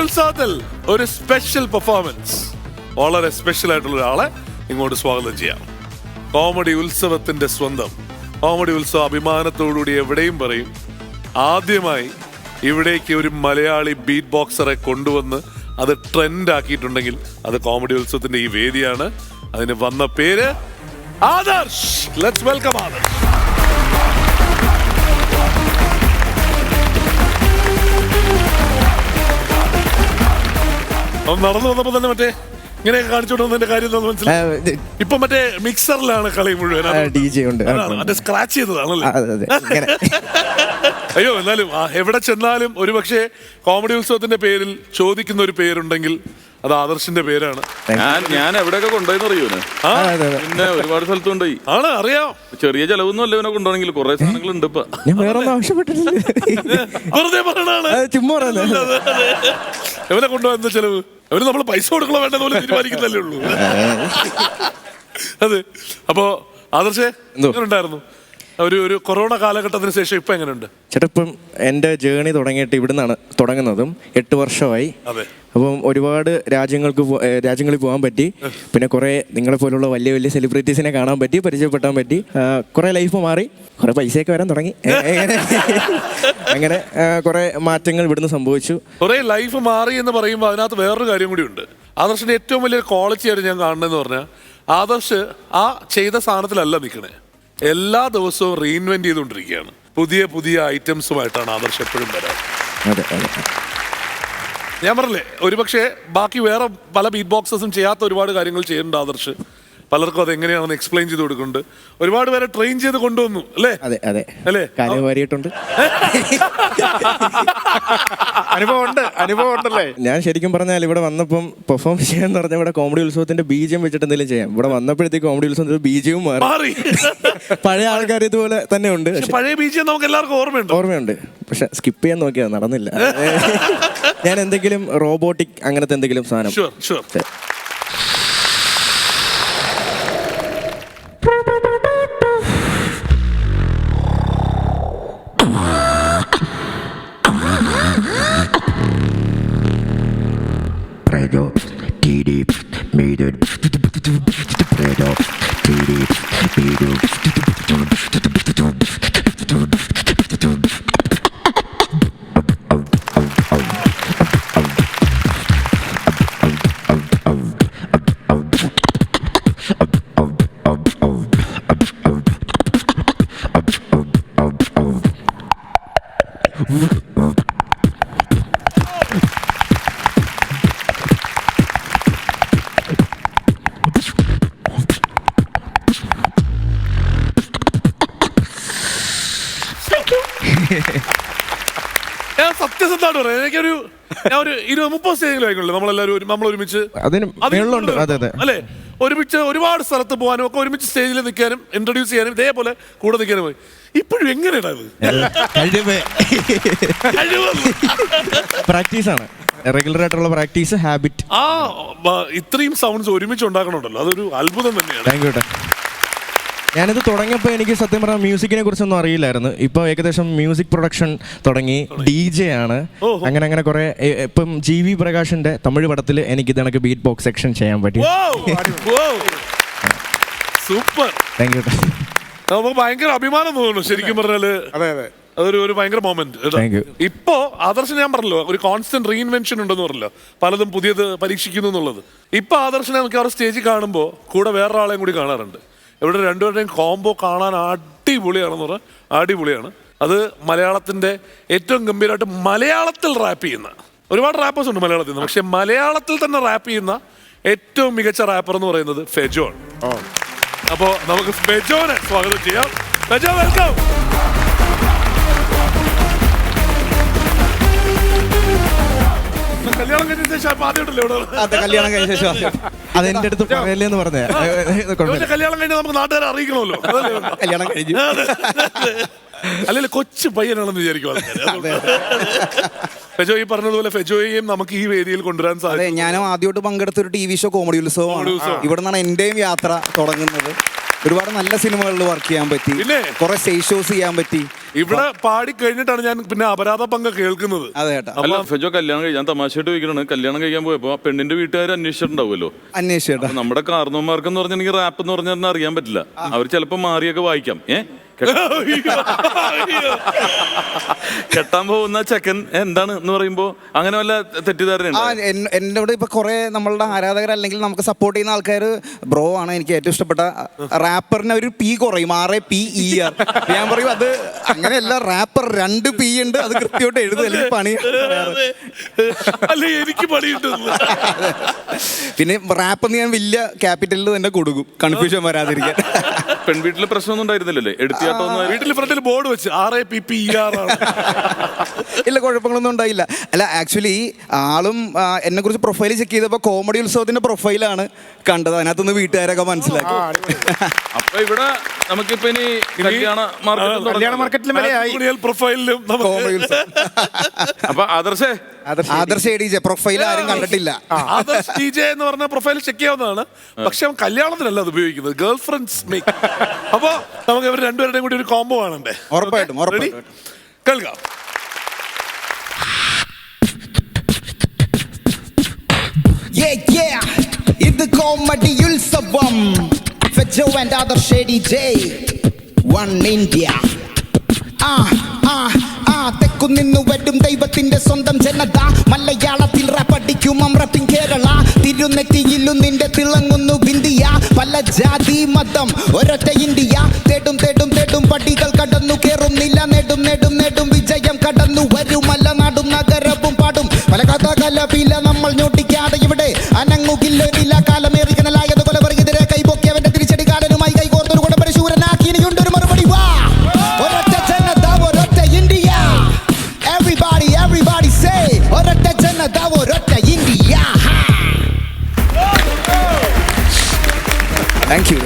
ഉത്സവത്തിൽ ഒരു special performance, വളരെ സ്പെഷ്യൽ ആയിട്ടുള്ള ഒരാളെ ഇങ്ങോട്ട് സ്വാഗതം ചെയ്യാം. കോമഡി ഉത്സവത്തിന്റെ സ്വന്തം കോമഡി ഉത്സവം അഭിമാനത്തോടുകൂടി എവിടെയും പറയും, ആദ്യമായി ഇവിടേക്ക് ഒരു മലയാളി ബീറ്റ് ബോക്സറെ കൊണ്ടുവന്ന് അത് ട്രെൻഡ് ആക്കിയിട്ടുണ്ടെങ്കിൽ അത് കോമഡി ഉത്സവത്തിന്റെ ഈ വേദിയാണ്. അതിന് വന്ന പേര് ആദർശ്. Let's welcome Adarsh. നടന്നു വന്നപ്പോ തന്നെ മറ്റേ ഇങ്ങനെയൊക്കെ കാണിച്ചോണ്ട് കാര്യം മനസ്സിലായി. ഇപ്പൊ മറ്റേ മിക്സറിലാണ് കളി മുഴുവൻ, മറ്റേ സ്ക്രാച്ച് ചെയ്തതാണല്ലേ. അയ്യോ, എന്നാലും എവിടെ ചെന്നാലും ഒരുപക്ഷെ കോമഡി ഉത്സവത്തിന്റെ പേരിൽ ചോദിക്കുന്ന ഒരു പേരുണ്ടെങ്കിൽ അത് ആദർശിന്റെ പേരാണ്. ഞാൻ എവിടെയൊക്കെ കൊണ്ടുപോയെന്ന് അറിയോ? പിന്നെ ഒരുപാട് സ്ഥലത്ത് കൊണ്ടുപോയി. ആണ്, അറിയാം. ചെറിയ ചെലവൊന്നും അല്ല ഇവനെ കൊണ്ടുപോകണമെങ്കിൽ കുറെ സാധനങ്ങൾ ഉണ്ട്. ഇപ്പൊ വെറുതെ പറയണാണ്, ഇവനെ കൊണ്ടുപോകാൻ എന്താ ചെലവ്? അവന് നമ്മൾ പൈസ കൊടുക്കണോ വേണ്ടെന്ന് പോലെ തീരുമാനിക്കുന്നല്ലേ ഉള്ളൂ. അതെ. അപ്പോ ആദർശേ, ഉണ്ടായിരുന്നു ഒരു കൊറോണ കാലഘട്ടത്തിന് ശേഷം ഇപ്പൊ എങ്ങനെയുണ്ട് ചേട്ടാ? ഇപ്പം എൻ്റെ ജേണി തുടങ്ങിയിട്ട് ഇവിടുന്നാണ് തുടങ്ങുന്നതും 8 വർഷമായി. അപ്പം ഒരുപാട് രാജ്യങ്ങളിൽ പോകാൻ പറ്റി. പിന്നെ കുറേ നിങ്ങളെ പോലുള്ള വലിയ വലിയ സെലിബ്രിറ്റീസിനെ കാണാൻ പറ്റി, പരിചയപ്പെടാൻ പറ്റി. കുറേ ലൈഫ് മാറി, കുറേ പൈസയൊക്കെ വരാൻ തുടങ്ങി. അങ്ങനെ കുറേ മാറ്റങ്ങൾ ഇവിടുന്ന് സംഭവിച്ചു. കുറേ ലൈഫ് മാറി എന്ന് പറയുമ്പോൾ അതിനകത്ത് വേറൊരു കാര്യം കൂടി ഉണ്ട്. ആദർശിന്റെ ഏറ്റവും വലിയ ക്വാളിറ്റി ആയിട്ട് ഞാൻ കാണുന്നതെന്ന് പറഞ്ഞാൽ, ആദർശ് ആ ചെയ്ത സാധനത്തിലല്ല നിൽക്കണേ, എല്ലാ ദിവസവും റീഇൻവെന്റ് ചെയ്തുകൊണ്ടിരിക്കുകയാണ്. പുതിയ പുതിയ ഐറ്റംസുമായിട്ടാണ് ആദർശ് എപ്പോഴും വരാറ്. ഞാൻ പറഞ്ഞില്ലേ, ഒരുപക്ഷെ ബാക്കി വേറെ പല ബീറ്റ് ബോക്സേഴ്സും ചെയ്യാത്ത ഒരുപാട് കാര്യങ്ങൾ ചെയ്യുന്നുണ്ട് ആദർശ്. പലർക്കും അത് എങ്ങനെയാണെന്ന് എക്സ്പ്ലെയിൻ ചെയ്ത് കൊടുക്കുന്നുണ്ട്. ഒരുപാട് പേരെ ട്രെയിൻ ചെയ്ത് കൊണ്ടുവന്നു അല്ലേ? അതെ അതെ അല്ലേ? കാര്യമായിട്ടുണ്ട്. അനുഭവം ഉണ്ടല്ലേ? ഞാൻ ശരിക്കും പറഞ്ഞാൽ ഇവിടെ വന്നപ്പം പെർഫോം ചെയ്യാന്ന് പറഞ്ഞാൽ ഇവിടെ കോമഡി ഉത്സവത്തിന്റെ ബീജം വെച്ചിട്ട് എന്തെങ്കിലും ചെയ്യാം. ഇവിടെ വന്നപ്പോഴത്തേക്ക് കോമഡി ഉത്സവത്തിന്റെ ബീജവും മാറി. പഴയ ആൾക്കാർ ഇതുപോലെ തന്നെ ഉണ്ട്. പഴയ ബീജം നമുക്ക് എല്ലാവർക്കും ഓർമ്മയുണ്ട്. പക്ഷെ സ്കിപ്പ് ചെയ്യാൻ നോക്കിയാൽ നടന്നില്ല. ഞാൻ എന്തെങ്കിലും റോബോട്ടിക് അങ്ങനത്തെ എന്തെങ്കിലും സാധനം. ഞാൻ സത്യസന്ധമായിട്ട് പറയാം, എനിക്കൊരു 20-30 സ്റ്റേജിലും ആയിക്കോളൂ നമ്മൾ ഒരുമിച്ച് അല്ലെ, ഒരുമിച്ച് ഒരുപാട് സ്ഥലത്ത് പോകാനും ഒക്കെ, ഒരുമിച്ച് സ്റ്റേജിൽ നിൽക്കാനും ഇൻട്രൊഡ്യൂസ് ചെയ്യാനും ഇതേപോലെ കൂടെ നിൽക്കാനും പോയി. ഇപ്പോഴും എങ്ങനെയാണ് പ്രാക്ടീസാണ്, റെഗുലർ ആയിട്ടുള്ള പ്രാക്ടീസ്, ഹാബിറ്റ്. ഇത്രയും സൗണ്ട്സ് ഒരുമിച്ച് ഉണ്ടാക്കണുണ്ടല്ലോ, അതൊരു അത്ഭുതം തന്നെയാണ്. Thank you. ഞാനിത് തുടങ്ങിയപ്പോൾ എനിക്ക് സത്യം പറഞ്ഞാൽ മ്യൂസിക്കിനെ കുറിച്ചൊന്നും അറിയില്ലായിരുന്നു. ഇപ്പോൾ ഏകദേശം മ്യൂസിക് പ്രൊഡക്ഷൻ തുടങ്ങി, DJ ആണ്. അങ്ങനെ കുറെ. ഇപ്പം GV പ്രകാശിന്റെ തമിഴ് പടത്തിൽ എനിക്ക് ഇതണക്ക് ബീറ്റ് ബോക്സ് സെക്ഷൻ ചെയ്യാൻ പറ്റി. സൂപ്പർ. Thank you. നമുക്ക് ഭയങ്കര അഭിമാനം തോന്നുന്നു ശരിക്കും പറഞ്ഞാല്. അതൊരു ഭയങ്കര മൊമെന്റ്. ഇപ്പോ ആദർശ് ഞാൻ പറഞ്ഞല്ലോ, ഒരു കോൺസ്റ്റന്റ് റീഇൻവെൻഷൻ ഉണ്ടെന്ന് പറഞ്ഞല്ലോ, പലതും പുതിയത് പരീക്ഷിക്കുന്നു എന്നുള്ളത്. ഇപ്പൊ ആദർശിനെ നമുക്ക് ആ സ്റ്റേജിൽ കാണുമ്പോൾ കൂടെ വേറൊരാളെയും കൂടി കാണാറുണ്ട്. ഇവിടെ രണ്ടുപേരുടെയും കോംബോ കാണാൻ അടിപൊളിയാണെന്ന് പറഞ്ഞാൽ അടിപൊളിയാണ്. അത് മലയാളത്തിന്റെ ഏറ്റവും ഗംഭീരമായിട്ട് മലയാളത്തിൽ റാപ്പ് ചെയ്യുന്ന ഒരുപാട് റാപ്പേഴ്സ് ഉണ്ട് മലയാളത്തിൽ നിന്ന്, പക്ഷെ മലയാളത്തിൽ തന്നെ റാപ്പ് ചെയ്യുന്ന ഏറ്റവും മികച്ച റാപ്പർ എന്ന് പറയുന്നത് ഫെജോൺ. അപ്പോ നമുക്ക് ഫെജോനെ സ്വാഗതം ചെയ്യാം. ഫെജോ, വെൽക്കം. കല്യാണം കഴിഞ്ഞ ശേഷം ആദ്യമായിട്ടല്ലേ ഇവിടെ? കല്യാണം കഴിഞ്ഞ ശേഷം അതെന്റെ അടുത്ത് പറയല്ലേന്ന് പറഞ്ഞേ. കല്യാണം കഴിഞ്ഞാൽ നമുക്ക് നാട്ടുകാരെ അറിയിക്കണമല്ലോ. കല്യാണം കഴിഞ്ഞു. അല്ലെങ്കിൽ കൊച്ചു പയ്യനാണെന്ന് വിചാരിക്കും. ഫെജോ ഈ പറഞ്ഞതുപോലെ ഫെജോയെയും നമുക്ക് ഈ വേദിയിൽ കൊണ്ടുവരാൻ സാധിക്കും. ഞാനും ആദ്യമായിട്ട് പങ്കെടുത്ത ഒരു TV ഷോ കോമഡി ഉത്സവമാണ്. ഇവിടെ നിന്നാണ് എന്റെയും യാത്ര തുടങ്ങുന്നത്. ഒരുപാട് നല്ല സിനിമകളിൽ വർക്ക് ചെയ്യാൻ പറ്റി, പിന്നെ? കുറെ സ്റ്റേജ് ഷോസ് ചെയ്യാൻ പറ്റി. ഇവിടെ പാടി കഴിഞ്ഞിട്ടാണ് ഞാൻ പിന്നെ അപരാധ പങ്ക് കേൾക്കുന്നത്. അതെ ചേട്ടാ. അല്ല ഫെജോ കല്യാണം കഴിക്കാൻ തമാശയായിട്ട് ചോദിക്കണേ, കല്യാണം കഴിക്കാൻ പോയപ്പോ പെണ്ണിന്റെ വീട്ടുകാർ അന്വേഷിച്ചിട്ടുണ്ടാവുമല്ലോ. അന്വേഷിച്ചേട്ടാ. അപ്പൊ നമ്മുടെ കാരണവന്മാർക്ക് എന്ന് പറഞ്ഞാൽ റാപ്പ് എന്ന് പറഞ്ഞാൽ അറിയാൻ പറ്റില്ല. അവർ ചിലപ്പോ മാറിയൊക്കെ വായിക്കാം. കെട്ടാൻ പോകുന്ന ചെക്കൻ എന്താണ് എന്ന് പറയുമ്പോ അങ്ങനെ വല്ല തെറ്റിദ്ധാരണ? എന്നോട് ഇപ്പൊ കുറെ നമ്മളുടെ ആരാധകർ അല്ലെങ്കിൽ നമുക്ക് സപ്പോർട്ട് ചെയ്യുന്ന ആൾക്കാർ, ബ്രോ ആണ് എനിക്ക് ഏറ്റവും ഇഷ്ടപ്പെട്ട റാപ്പറിന് ഒരു പി കുറയും, RAPER. ഞാൻ പറയും അത് അങ്ങനെയല്ല, റാപ്പർ 2 P ഉണ്ട്, അത് കൃത്യമായിട്ട് എഴുതുക പണി. എനിക്ക് പിന്നെ റാപ്പ് ഞാൻ വലിയ ക്യാപിറ്റലിൽ തന്നെ കൊടുക്കും, കൺഫ്യൂഷൻ വരാതിരിക്കാൻ. പെൺവീട്ടില് പ്രശ്നമൊന്നും ഉണ്ടായിരുന്നില്ലല്ലേ? എടുത്തിയാട്ടോ വീട്ടിൽ ഫ്രണ്ടിൽ ബോർഡ് വെച്ച് RAPER. ഇല്ല, കുഴപ്പങ്ങളൊന്നും ഉണ്ടായില്ല. അല്ല ആക്ച്വലി ആളും എന്നെ കുറിച്ച് പ്രൊഫൈൽ ചെക്ക് ചെയ്തപ്പോൾ കോമഡി ഉത്സവത്തിന്റെ പ്രൊഫൈലാണ് കണ്ടത്. അതിനകത്തുനിന്ന് വീട്ടുകാരൊക്കെ മനസ്സിലാക്കി. അപ്പൊ ഇവിടെ നമുക്കിപ്പോ ഇനി കല്യാണ മാർക്കറ്റിലും പ്രൊഫൈലിലും കോമഡി ഉത്സവം. അപ്പൊ ആദർശ DJ പ്രൊഫൈൽ ആരും കണ്ടിട്ടില്ല. ആദർശ് DJ എന്ന് പറഞ്ഞ പ്രൊഫൈൽ ചെക്ക് ചെയ്യാവുന്നതാണ്, പക്ഷെ അവൻ കല്യാണത്തിനല്ല അത് ഉപയോഗിക്കുന്നത്, ഗേൾ ഫ്രണ്ട്സ് മേക്ക്. അപ്പൊ നമുക്ക് ഇവർ രണ്ടുപേരുടെയും കൂടി ഒരു കോംബോ ആണല്ലേ? ഉറപ്പായിട്ടും. കേൾക്കാം. ഇത് കോമഡി ഉത്സവം. ഫെജോ ആൻഡ് ആദർശ DJ, One India. തെക്കുനിന്നു വരും ദൈവത്തിന്റെ സ്വന്തം ജനത, മലയാളത്തിൽ റാപ്പടിക്കും അമ്രപ്പിൻ കേരള. തിരുനെറ്റിയിലും നിന്റെ തിളങ്ങുന്നു ബിന്ദിയ, പല ജാതി മതം ഒരൊറ്റ ഇന്ത്യ. തേടും തേടും തേടും പടികൾ കടന്നു കേറുന്നില്ല, നേടും നേടും നേടും വിജയം കടന്നു വരും. മല നാടും നഗരവും പാടും പല കഥകലപില, നമ്മൾ ഞോട്ടിക്കാതെ ഇവിടെ അനങ്ങുകില്ലൊരില്ല. കാലമേറിക്കനലായത് കൊലപറിക്കെതിരെ കൈപൊക്കിയവന്റെ തിരിച്ചടി കാലനുമായി കൈകോർത്തൊരു കൂടെ പരിശൂരനാക്കി. ഇനിയുണ്ടൊരു മറുപടി, വാ ഒരൊറ്റ ജനത ഒരൊറ്റ ഇന്ത്യ. Everybody say ഒരൊറ്റ ജനത ഒരൊറ്റ ഇന്ത്യ. Thank you.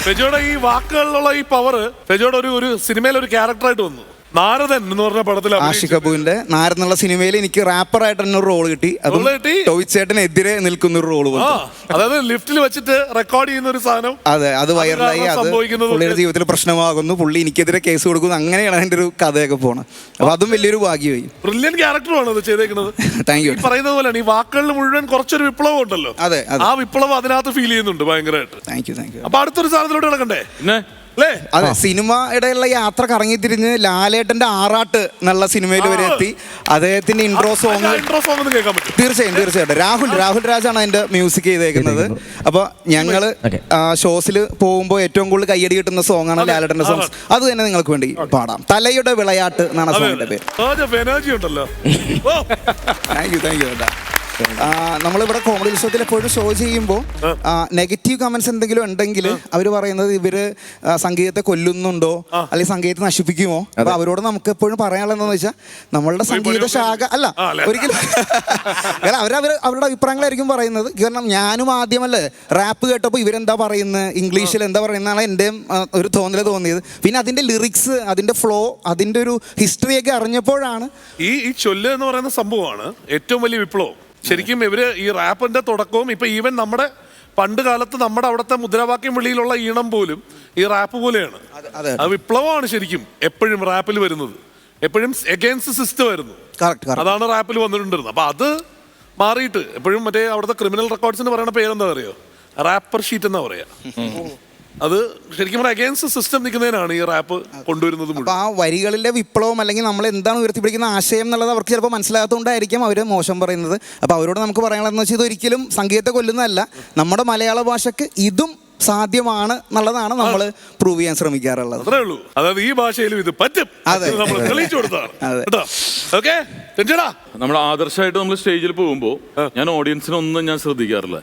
ഫെജോയുടെ ഈ വാക്കുകളിലുള്ള ഈ പവർ ഫെജോയുടെ ഒരു സിനിമയിൽ ഒരു ക്യാരക്ടറായിട്ട് വന്നു. നാരദൻ എന്ന് പറഞ്ഞ പടത്തിൽ ആഷിഖ് കപൂറിന്റെ നാരെന്നുള്ള സിനിമയിൽ എനിക്ക് റാപ്പറായിട്ട് തന്നെ ഒരു റോൾ കിട്ടി. അതും ടോയ്ച്ചേട്ടനെതിരെ നിൽക്കുന്ന ഒരു റോള്. അതായത് ലിഫ്റ്റിൽ വെച്ചിട്ട് റെക്കോർഡ് ചെയ്യുന്ന ഒരു സാധനം. അതെ, അത് വൈറലായി. അത് പുള്ളിയുടെ ജീവിതത്തിൽ പ്രശ്നമാകുന്നു, പുള്ളി എനിക്കെതിരെ കേസ് കൊടുക്കുന്നു. അങ്ങനെയാണ് അതിന്റെ ഒരു കഥയൊക്കെ പോണത്. അപ്പൊ അതും വലിയൊരു ഭാഗ്യമായി. ബ്രില്യൻ ക്യാരക്ടറാണ് അത് ചെയ്തേക്കുന്നത്. Thank you. പറയുന്നത് പോലെയാണ് ഈ വാക്കുകളിൽ മുഴുവൻ കുറച്ചൊരു വിപ്ലവം ഉണ്ടല്ലോ. അതെ, ആ വിപ്ലവം അതിനകത്ത് ഫീൽ ചെയ്യുന്നുണ്ട് ഭയങ്കരമായിട്ട്. Thank you. അപ്പൊ അടുത്തൊരു സാധനത്തിലൂടെ കിടക്കണ്ടേ? അതെ, സിനിമയുടെയുള്ള യാത്ര കറങ്ങി തിരിഞ്ഞ് ലാലേട്ടന്റെ ആറാട്ട് എന്നുള്ള സിനിമയിൽ വരെ എത്തി. അദ്ദേഹത്തിന്റെ ഇൻട്രോ സോങ് തീർച്ചയായിട്ടും രാഹുൽ രാജാണ് അതിന്റെ മ്യൂസിക് ചെയ്തേക്കുന്നത്. അപ്പൊ ഞങ്ങള് ഷോസിൽ പോകുമ്പോൾ ഏറ്റവും കൂടുതൽ കയ്യടി കിട്ടുന്ന സോങ് ആണ് ലാലേട്ടന്റെ സോങ്സ്. അത് തന്നെ നിങ്ങൾക്ക് വേണ്ടി പാടാം. തലയുടെ വിളയാട്ട് എന്നാണ് സോങ്ങിന്റെ പേര്. Thank you. നമ്മളിവിടെ കോമഡി ഉത്സവത്തിൽ എപ്പോഴും ഷോ ചെയ്യുമ്പോൾ നെഗറ്റീവ് കമന്റ്സ് എന്തെങ്കിലും ഉണ്ടെങ്കിൽ അവർ പറയുന്നത് ഇവര് സംഗീതത്തെ കൊല്ലുന്നുണ്ടോ അല്ലെങ്കിൽ സംഗീതത്തെ നശിപ്പിക്കുമോ. അപ്പൊ അവരോട് നമുക്ക് എപ്പോഴും പറയാനുള്ളതെന്ന് വെച്ചാൽ നമ്മളുടെ സംഗീത ശാഖ അല്ല ഒരിക്കലും. കാരണം അവരുടെ അഭിപ്രായങ്ങളായിരിക്കും പറയുന്നത്. കാരണം ഞാനും ആദ്യമല്ലേ റാപ്പ് കേട്ടപ്പോൾ ഇവരെന്താ പറയുന്നത്, ഇംഗ്ലീഷിൽ എന്താ പറയുന്നതാണ് എൻ്റെ ഒരു തോന്നിയത്. പിന്നെ അതിന്റെ ലിറിക്സ്, അതിന്റെ ഫ്ലോ, അതിന്റെ ഒരു ഹിസ്റ്ററിയൊക്കെ അറിഞ്ഞപ്പോഴാണ് ഈ ചൊല്ല് എന്ന് പറയുന്ന സംഭവമാണ് ഏറ്റവും വലിയ വിപ്ലവം. ശരിക്കും ഇവര് ഈ റാപ്പിന്റെ തുടക്കവും ഇപ്പൊ ഈവൻ നമ്മുടെ പണ്ട് കാലത്ത് നമ്മുടെ അവിടുത്തെ മുദ്രാവാക്യം വിളിയിലുള്ള ഈണം പോലും ഈ റാപ്പ് പോലെയാണ്. അത് വിപ്ലവമാണ് ശരിക്കും എപ്പോഴും റാപ്പിൽ വരുന്നത്. എപ്പോഴും എഗെയിൻസ്റ്റ് സിസ്റ്റം ആയിരുന്നു. അതാണ് റാപ്പിൽ വന്നിട്ടുണ്ടായിരുന്നത്. അപ്പൊ അത് മാറിയിട്ട് എപ്പോഴും മറ്റേ അവിടുത്തെ ക്രിമിനൽ റെക്കോർഡ്സിന് പറയുന്ന പേരെന്താ അറിയോ? റാപ്പർ ഷീറ്റ് എന്നാ പറയാ. അത് ശരിക്കും അഗെയിൻസ്റ്റ് സിസ്റ്റം നിൽക്കുന്നതിനാണ് ഈ റാപ്പ് കൊണ്ടുവരുന്നത്. അപ്പോൾ ആ വരികളിലെ വിപ്ലവം അല്ലെങ്കിൽ നമ്മൾ എന്താണ് ഉയർത്തിപ്പിടിക്കുന്ന ആശയം എന്നുള്ളത് അവർക്ക് ചിലപ്പോൾ മനസ്സിലാകാത്തതുകൊണ്ടായിരിക്കും അവർ മോശം പറയുന്നത്. അപ്പോൾ അവരോട് നമുക്ക് പറയാനുള്ളതെന്ന് വെച്ചാൽ ഇതൊരിക്കലും സംഗീതത്തെ കൊല്ലുന്നതല്ല, നമ്മുടെ മലയാള ഭാഷയ്ക്ക് ഇതും സാധ്യമാണ് എന്നുള്ളതാണ് നമ്മൾ പ്രൂവ് ചെയ്യാൻ ശ്രമിക്കാറുള്ളത്. അത്രേ ഉള്ളൂ. അതായത് ഈ ഭാഷയിലും ഇത് പറ്റും. നമ്മൾ തെളിയിച്ചു കൊടുത്താണ്. നമ്മൾ ആദർശമായിട്ട് നമ്മൾ സ്റ്റേജിൽ പോകുമ്പോൾ ഞാൻ ഓഡിയൻസിനൊന്നും ഞാൻ ശ്രദ്ധിക്കാറില്ല.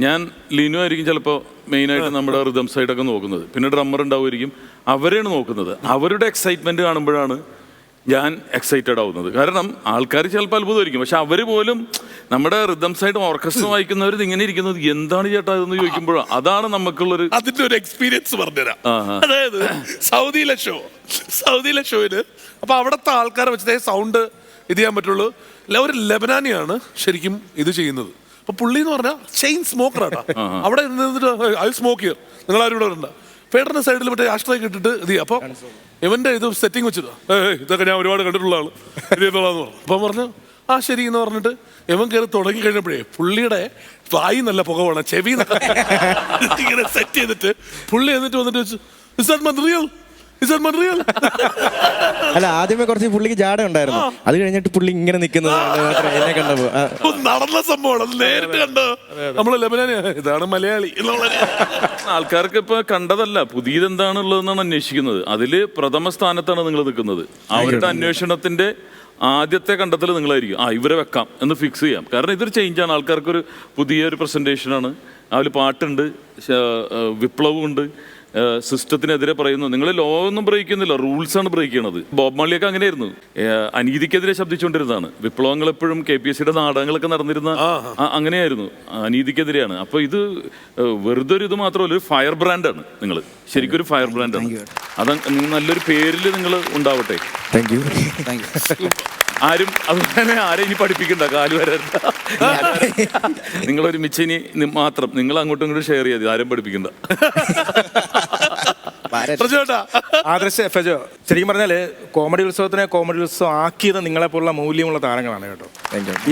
ഞാൻ ലിനു ആയിരിക്കും ചിലപ്പോൾ മെയിനായിട്ട് നമ്മുടെ റിതം സൈഡൊക്കെ നോക്കുന്നത്, പിന്നെ ഡ്രമ്മർ ഉണ്ടാവുമായിരിക്കും. അവരെയാണ് നോക്കുന്നത്. അവരുടെ എക്സൈറ്റ്മെന്റ് കാണുമ്പോഴാണ് ഞാൻ എക്സൈറ്റഡ് ആവുന്നത്. കാരണം ആൾക്കാർ ചിലപ്പോൾ അത്ഭുതമായിരിക്കും, പക്ഷെ അവർ പോലും നമ്മുടെ റിതം സൈഡ് ഓർക്കസ്ട്ര വായിക്കുന്നവർ ഇങ്ങനെ ഇരിക്കുന്നത് എന്താണ് ചേട്ടാ ഇതെന്ന് ചോദിക്കുമ്പോഴാണ്. അതാണ് നമുക്കുള്ളൊരു അതിന്റെ ഒരു എക്സ്പീരിയൻസ് പറഞ്ഞുതരാം. അതായത് സൗദിയിലെ ഷോയില് അപ്പൊ അവിടുത്തെ ആൾക്കാരെ വെച്ചതേ സൗണ്ട് ഇത് ചെയ്യാൻ പറ്റുള്ളൂ. ഒരു ലെബനാനിയാണ് ശരിക്കും ഇത് ചെയ്യുന്നത്. അപ്പൊ പുള്ളി എന്ന് പറഞ്ഞാൽ ചെയിൻ സ്മോക്കറാട്ടാ. അവിടെ നിന്നിട്ട് ഐ സ്മോക്ക് ഹിയർ, നിങ്ങൾ ആരും ഇവിടെ വരണ്ട, ഫേഡറിന്റെ സൈഡിൽ മറ്റേ ആഷ്ട്രയൊക്കെ ഇട്ടിട്ട് ഇത് ചെയ്യും. അപ്പൊ ഇവന്റെ ഇത് സെറ്റിംഗ് വെച്ചിട്ട് ഇതൊക്കെ ഞാൻ ഒരുപാട് കണ്ടിട്ടുള്ള ആള് ഇത് ചെയ്തോളാന്ന് പറഞ്ഞു. അപ്പം പറഞ്ഞു ആ ശരി എന്ന് പറഞ്ഞിട്ട് ഇവൻ കയറി തുടങ്ങി കഴിഞ്ഞപ്പോഴേ പുള്ളിയുടെ വായി നല്ല പുക വേണം, ചെവി ഇങ്ങനെ സെറ്റ് ചെയ്തിട്ട് പുള്ളി എന്നിട്ട് വന്നിട്ട് വെച്ചു ഇസ് ദാറ്റ് മൺറിയൽ, ഇസ് ദാറ്റ് മൺറിയൽ. അല്ല ആദ്യമേ കുറച്ച് പുള്ളിക്ക് ജാട ഉണ്ടായിരുന്നു, അത് കഴിഞ്ഞിട്ട് പുള്ളി ഇങ്ങനെ നിൽക്കുന്നത് എന്നെ കണ്ടപ്പോ നടന്ന സംഭവമാണ്, അത് നേരിട്ട് കണ്ടോ നമ്മള് ലബനാനി ഇതാണ് മലയാളി എന്നുള്ള ആൾക്കാർക്ക് ഇപ്പൊ കണ്ടതല്ല പുതിയത് എന്താണുള്ളതെന്നാണ് അന്വേഷിക്കുന്നത്. അതില് പ്രഥമ സ്ഥാനത്താണ് നിങ്ങൾ നിൽക്കുന്നത്. അവരുടെ അന്വേഷണത്തിന്റെ ആദ്യത്തെ കണ്ടെത്തൽ നിങ്ങളായിരിക്കും. ഇവരെ വെക്കാം എന്ന് ഫിക്സ് ചെയ്യാം. കാരണം ഇതൊരു ചേഞ്ചാണ്, ആൾക്കാർക്കൊരു പുതിയൊരു പ്രസന്റേഷനാണ്. അതിൽ പാട്ടുണ്ട്, വിപ്ലവം ഉണ്ട്, സിസ്റ്റത്തിനെതിരെ പറയുന്നു. നിങ്ങൾ ലോ ഒന്നും ബ്രേക്ക് ചെയ്യുന്നില്ല, റൂൾസാണ് ബ്രേക്ക് ചെയ്യണത്. ബോബ് മാർലിയൊക്കെ അങ്ങനെയായിരുന്നു, അനീതിക്കെതിരെ ശബ്ദിച്ചുകൊണ്ടിരുന്നതാണ്. വിപ്ലവങ്ങൾ എപ്പോഴും KPSCയുടെ നാടകങ്ങളൊക്കെ നടന്നിരുന്ന അങ്ങനെയായിരുന്നു, അനീതിക്കെതിരെയാണ്. അപ്പൊ ഇത് വെറുതെ ഒരു ഇത് മാത്രമല്ല, ഒരു ഫയർ ബ്രാൻഡാണ്. നിങ്ങൾ ശരിക്കും ഒരു ഫയർ ബ്രാൻഡാണ്. അത് നല്ലൊരു പേരിൽ നിങ്ങൾ ഉണ്ടാവട്ടെ. Thank you. ആരും അതുപോലെ ആരും ഇനി പഠിപ്പിക്കണ്ട, കാല് വരണ്ട. നിങ്ങൾ ഒരുമിച്ച് ഇനി മാത്രം നിങ്ങൾ അങ്ങോട്ടും ഇങ്ങോട്ടും ഷെയർ ചെയ്ത് ആരും പഠിപ്പിക്കണ്ട. ആദർശ് ഫെജോ, ശരിക്കും പറഞ്ഞാല് കോമഡി ഉത്സവത്തിനെ കോമഡി ഉത്സവം ആക്കിയത് നിങ്ങളെപ്പോലുള്ള മൂല്യമുള്ള താരങ്ങളാണ് കേട്ടോ.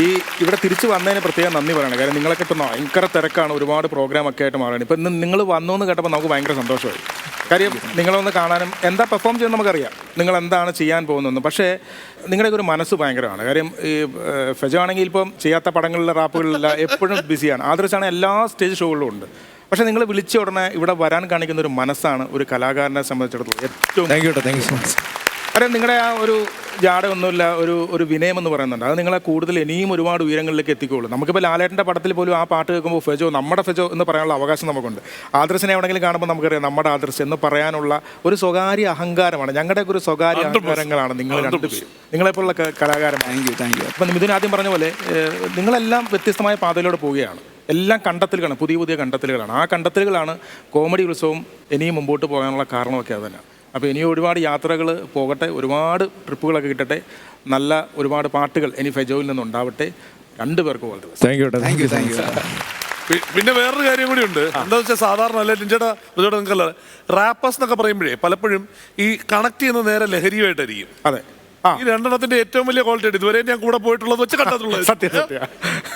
ഈ ഇവിടെ തിരിച്ചു വന്നതിന് പ്രത്യേകം നന്ദി പറയണം. കാര്യം നിങ്ങളെ കിട്ടുന്ന ഭയങ്കര തിരക്കാണ്, ഒരുപാട് പ്രോഗ്രാം ഒക്കെ ആയിട്ട് മാറുകയാണ്. ഇപ്പം ഇന്ന് നിങ്ങൾ വന്നു എന്ന് കേട്ടപ്പോൾ നമുക്ക് ഭയങ്കര സന്തോഷമായി. കാര്യം നിങ്ങളൊന്ന് കാണാനും എന്താ പെർഫോം ചെയ്യുന്നത് നമുക്കറിയാം, നിങ്ങൾ എന്താണ് ചെയ്യാൻ പോകുന്നതെന്ന്. പക്ഷേ നിങ്ങളുടെയൊക്കെ ഒരു മനസ്സ് ഭയങ്കരമാണ്. കാര്യം ഈ ഫെജോ ആണെങ്കിൽ ഇപ്പം ചെയ്യാത്ത പടങ്ങളിലെ റാപ്പുകളിലെല്ലാം എപ്പോഴും ബിസിയാണ്. ആദർശാണ് എല്ലാ സ്റ്റേജ് ഷോകളിലും ഉണ്ട്. പക്ഷെ നിങ്ങൾ വിളിച്ച ഉടനെ ഇവിടെ വരാൻ കാണിക്കുന്ന ഒരു മനസ്സാണ് ഒരു കലാകാരനെ സംബന്ധിച്ചിടത്തോളം ഏറ്റവും. Thank you so much. കാര്യം നിങ്ങളുടെ ആ ഒരു ജാടയൊന്നുമില്ല, ഒരു വിനയം എന്ന് പറയുന്നുണ്ട്. അത് നിങ്ങളെ കൂടുതൽ ഇനിയും ഒരുപാട് ഉയരങ്ങളിലേക്ക് എത്തിക്കുകയുള്ളൂ. നമുക്കിപ്പോൾ ലാലേട്ടൻ്റെ പടത്തിൽ പോലും ആ പാട്ട് കേൾക്കുമ്പോൾ ഫെജോ, നമ്മുടെ ഫെജോ എന്ന് പറയാനുള്ള അവകാശം നമുക്കുണ്ട്. ആദർശനെ എവിടെയെങ്കിലും കാണുമ്പോൾ നമുക്കറിയാം നമ്മുടെ ആദർശ് എന്ന് പറയാനുള്ള ഒരു സ്വകാര്യ അഹങ്കാരമാണ്. ഞങ്ങളുടെയൊക്കെ ഒരു സ്വകാര്യ അഹങ്കാരങ്ങളാണ് നിങ്ങൾ രണ്ടുപേരും, നിങ്ങളെപ്പോലുള്ള കലാകാരന്മാർ. അപ്പം മിഥുൻ ആദ്യം പറഞ്ഞ പോലെ നിങ്ങളെല്ലാം വ്യത്യസ്തമായ പാതയിലൂടെ പോവുകയാണ്. എല്ലാം കണ്ടെത്തലുകളാണ്, പുതിയ പുതിയ കണ്ടെത്തലുകളാണ്. ആ കണ്ടെത്തലുകളാണ് കോമഡി ഉത്സവം ഇനിയും മുമ്പോട്ട് പോകാനുള്ള കാരണമൊക്കെ അത് തന്നെ. അപ്പോൾ ഇനിയും ഒരുപാട് യാത്രകൾ പോകട്ടെ, ഒരുപാട് ട്രിപ്പുകളൊക്കെ കിട്ടട്ടെ, നല്ല ഒരുപാട് പാട്ടുകൾ ഇനി ഫെജോയിൽ നിന്നുണ്ടാവട്ടെ. രണ്ടുപേർക്കും വളരെ താങ്ക് യു. പിന്നെ വേറൊരു കാര്യം കൂടി ഉണ്ട്. എന്താ വെച്ചാൽ സാധാരണ അല്ലെ ടിൻചേട്ടാ നിങ്ങൾക്കല്ല റാപ്പേഴ്സ് എന്നൊക്കെ പറയുമ്പോഴേ പലപ്പോഴും ഈ കണക്ട് ചെയ്യുന്ന നേരെ ലഹരിയുമായിട്ടായിരിക്കും. അതെ, ഈ രണ്ടെണ്ണത്തിന്റെ ഏറ്റവും വലിയ ക്വാളിറ്റി ആയിട്ട് ഇതുവരെ ഞാൻ കൂടെ പോയിട്ടുള്ളത് വെച്ച് കണ്ടിട്ടുള്ളത്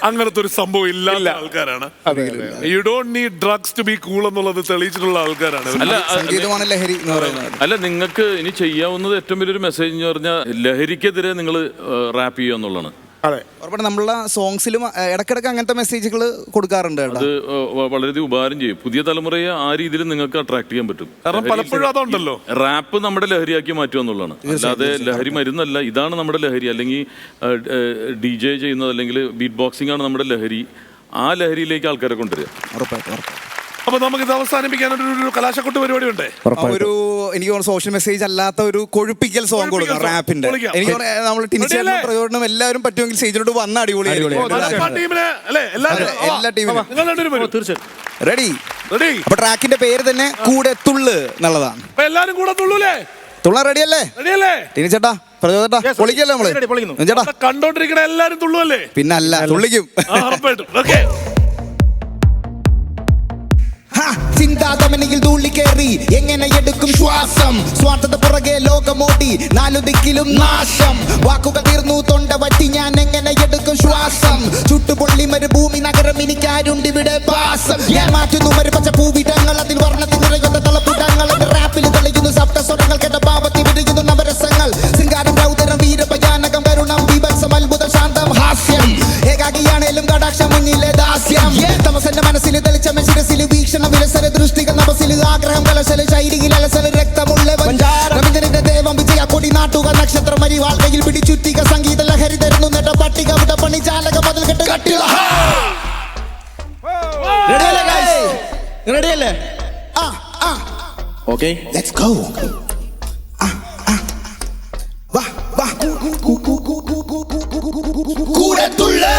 അങ്ങനത്തെ ഒരു സംഭവം ഇല്ലാത്ത ആൾക്കാരാണ്. You don't need drugs to be cool എന്നുള്ളത് തെളിയിച്ചിട്ടുള്ള ആൾക്കാരാണ്. അല്ല നിങ്ങൾക്ക് ഇനി ചെയ്യാവുന്നത് ഏറ്റവും വലിയൊരു മെസ്സേജ് എന്ന് പറഞ്ഞാൽ ലഹരിക്കെതിരെ നിങ്ങൾ റാപ്പ് ചെയ്യുക എന്നുള്ളതാണ്. അതെ, നമ്മളെ സോങ്സിലും ഇടക്കിടക്ക് അങ്ങനത്തെ മെസ്സേജുകൾ കൊടുക്കാറുണ്ട്. അത് വളരെയധികം ഉപകാരം ചെയ്യും. പുതിയ തലമുറയെ ആ രീതിയിൽ നിങ്ങൾക്ക് അട്രാക്ട് ചെയ്യാൻ പറ്റും. കാരണം പലപ്പോഴും അതുണ്ടല്ലോ, റാപ്പ് നമ്മുടെ ലഹരിയാക്കി മാറ്റുക എന്നുള്ളതാണ്. അല്ലാതെ ലഹരി മരുന്നല്ല, ഇതാണ് നമ്മുടെ ലഹരി. അല്ലെങ്കിൽ DJ ചെയ്യുന്നത് അല്ലെങ്കിൽ ബീറ്റ് ബോക്സിംഗ് ആണ് നമ്മുടെ ലഹരി. ആ ലഹരിയിലേക്ക് ആൾക്കാരെ കൊണ്ടുവരിക. അപ്പൊ നമുക്ക് ഇത് അവസാനിപ്പിക്കാൻ ഒരു കലാശക്കൊട്ട് പരിപാടി ഉണ്ട്. ഒരു എനിക്ക് സോഷ്യൽ മെസ്സേജ് അല്ലാത്ത ഒരു കൊഴുപ്പിക്കൽ സോങ് കൊടുക്കാം റാപ്പിന്റെ. എനിക്ക് നമ്മൾ ടിനിച്ചേട്ടനും പ്രയോജനം എല്ലാവരും പറ്റുമെങ്കിൽ സ്റ്റേജിലോട്ട് വന്ന അടിപൊളിയായിരിക്കും. എല്ലാ ടീമിലും റെഡി. അപ്പൊ ട്രാക്കിന്റെ പേര് തന്നെ കൂടെ തുള്ളു എന്നുള്ളതാണ്. എല്ലാരും കൂടെ തുള്ളൂലേ? തുള്ളാൻ റെഡി അല്ലേ? ടിനിച്ചേട്ടാ, പ്രചോദേട്ടാ, പൊളിക്കല്ലേ നമ്മള്? ചേട്ടാ കണ്ടോണ്ടിരിക്കണ എല്ലാരും തുള്ളുവല്ലേ? പിന്നല്ല, തുള്ളിക്കും. ചിന്താതമനിയിൽ ധൂളി കയറി എങ്ങനെ എടുക്കും ശ്വാസം? സ്വാർത്ഥത പുറകെ ലോകമോടി, നാലു ദിക്കിലും നാശം. വാക്കുകൾ തീർന്നു, തൊണ്ട വറ്റി, ഞാൻ എങ്ങനെ എടുക്കും ശ്വാസം? ചുട്ടുപൊള്ളി മരുഭൂമി നഗരം, എനിക്കാരുണ്ട് ഇവിടെ വാസം. ഞാൻ മാറ്റുന്നു മരുപച്ച പൂവിടങ്ങൾ, അതിൽ വർണ്ണത്തിൽ നിറയുന്ന തളപ്പിടങ്ങൾ. റാപ്പിൽ തെളിയുന്നു സപ്തസ്വരങ്ങൾ, കേട്ട ഭാവത്തിൽ വിരിയുന്നു നവരസങ്ങൾ. സിംഗാരം, രൗദ്രം, വീരഭയാനകം, കരുണം, ബീഭത്സം, അത്ഭുതം, ശാന്തം, ഹാസ്യം. ഏകാകിയാണേലും കടാക്ഷം, മുന്നിലെ ദാസ്യം. തമസന്റെ മനസ്സിൽ തെളിച്ചമ, ശിരസിൽ വീക്ഷണ വിലസര ദൃഷ്ടികൾ, നവസിൽ ആഗ്രഹം, കലശല ശൈലിയിൽ അലസല രക്തമുള്ളവൻ. രവീന്ദ്രന്റെ ദേവം, വിജയ കൊടി നാട്ടുക, നക്ഷത്രം മരിവാൾകയിൽ പിടിച്ചുറ്റിക, സംഗീത ലഹരി തരുന്നു നെട്ട പട്ടിക, വിട പണി ചാലക, മതിൽ കെട്ട് കട്ടിള. റെഡിയല്ലേ? Okay, let's go. വാ വാ കൂടെ തുള്ളേ.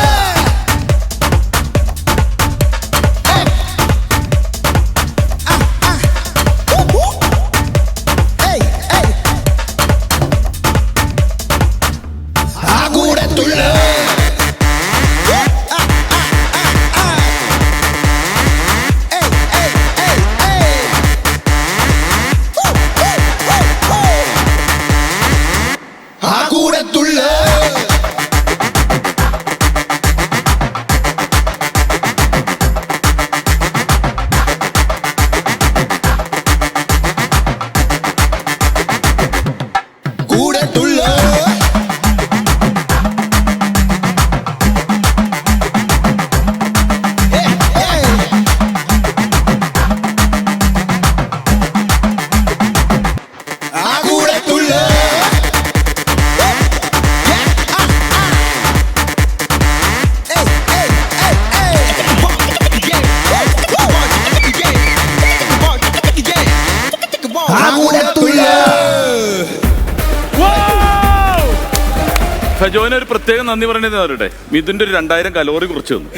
ഫെജോന് ഒരു പ്രത്യേക നന്ദി പറയണത് അവരുടെ മിഥുന്റെ ഒരു 2000 കലോറി കുറച്ച് തന്നു.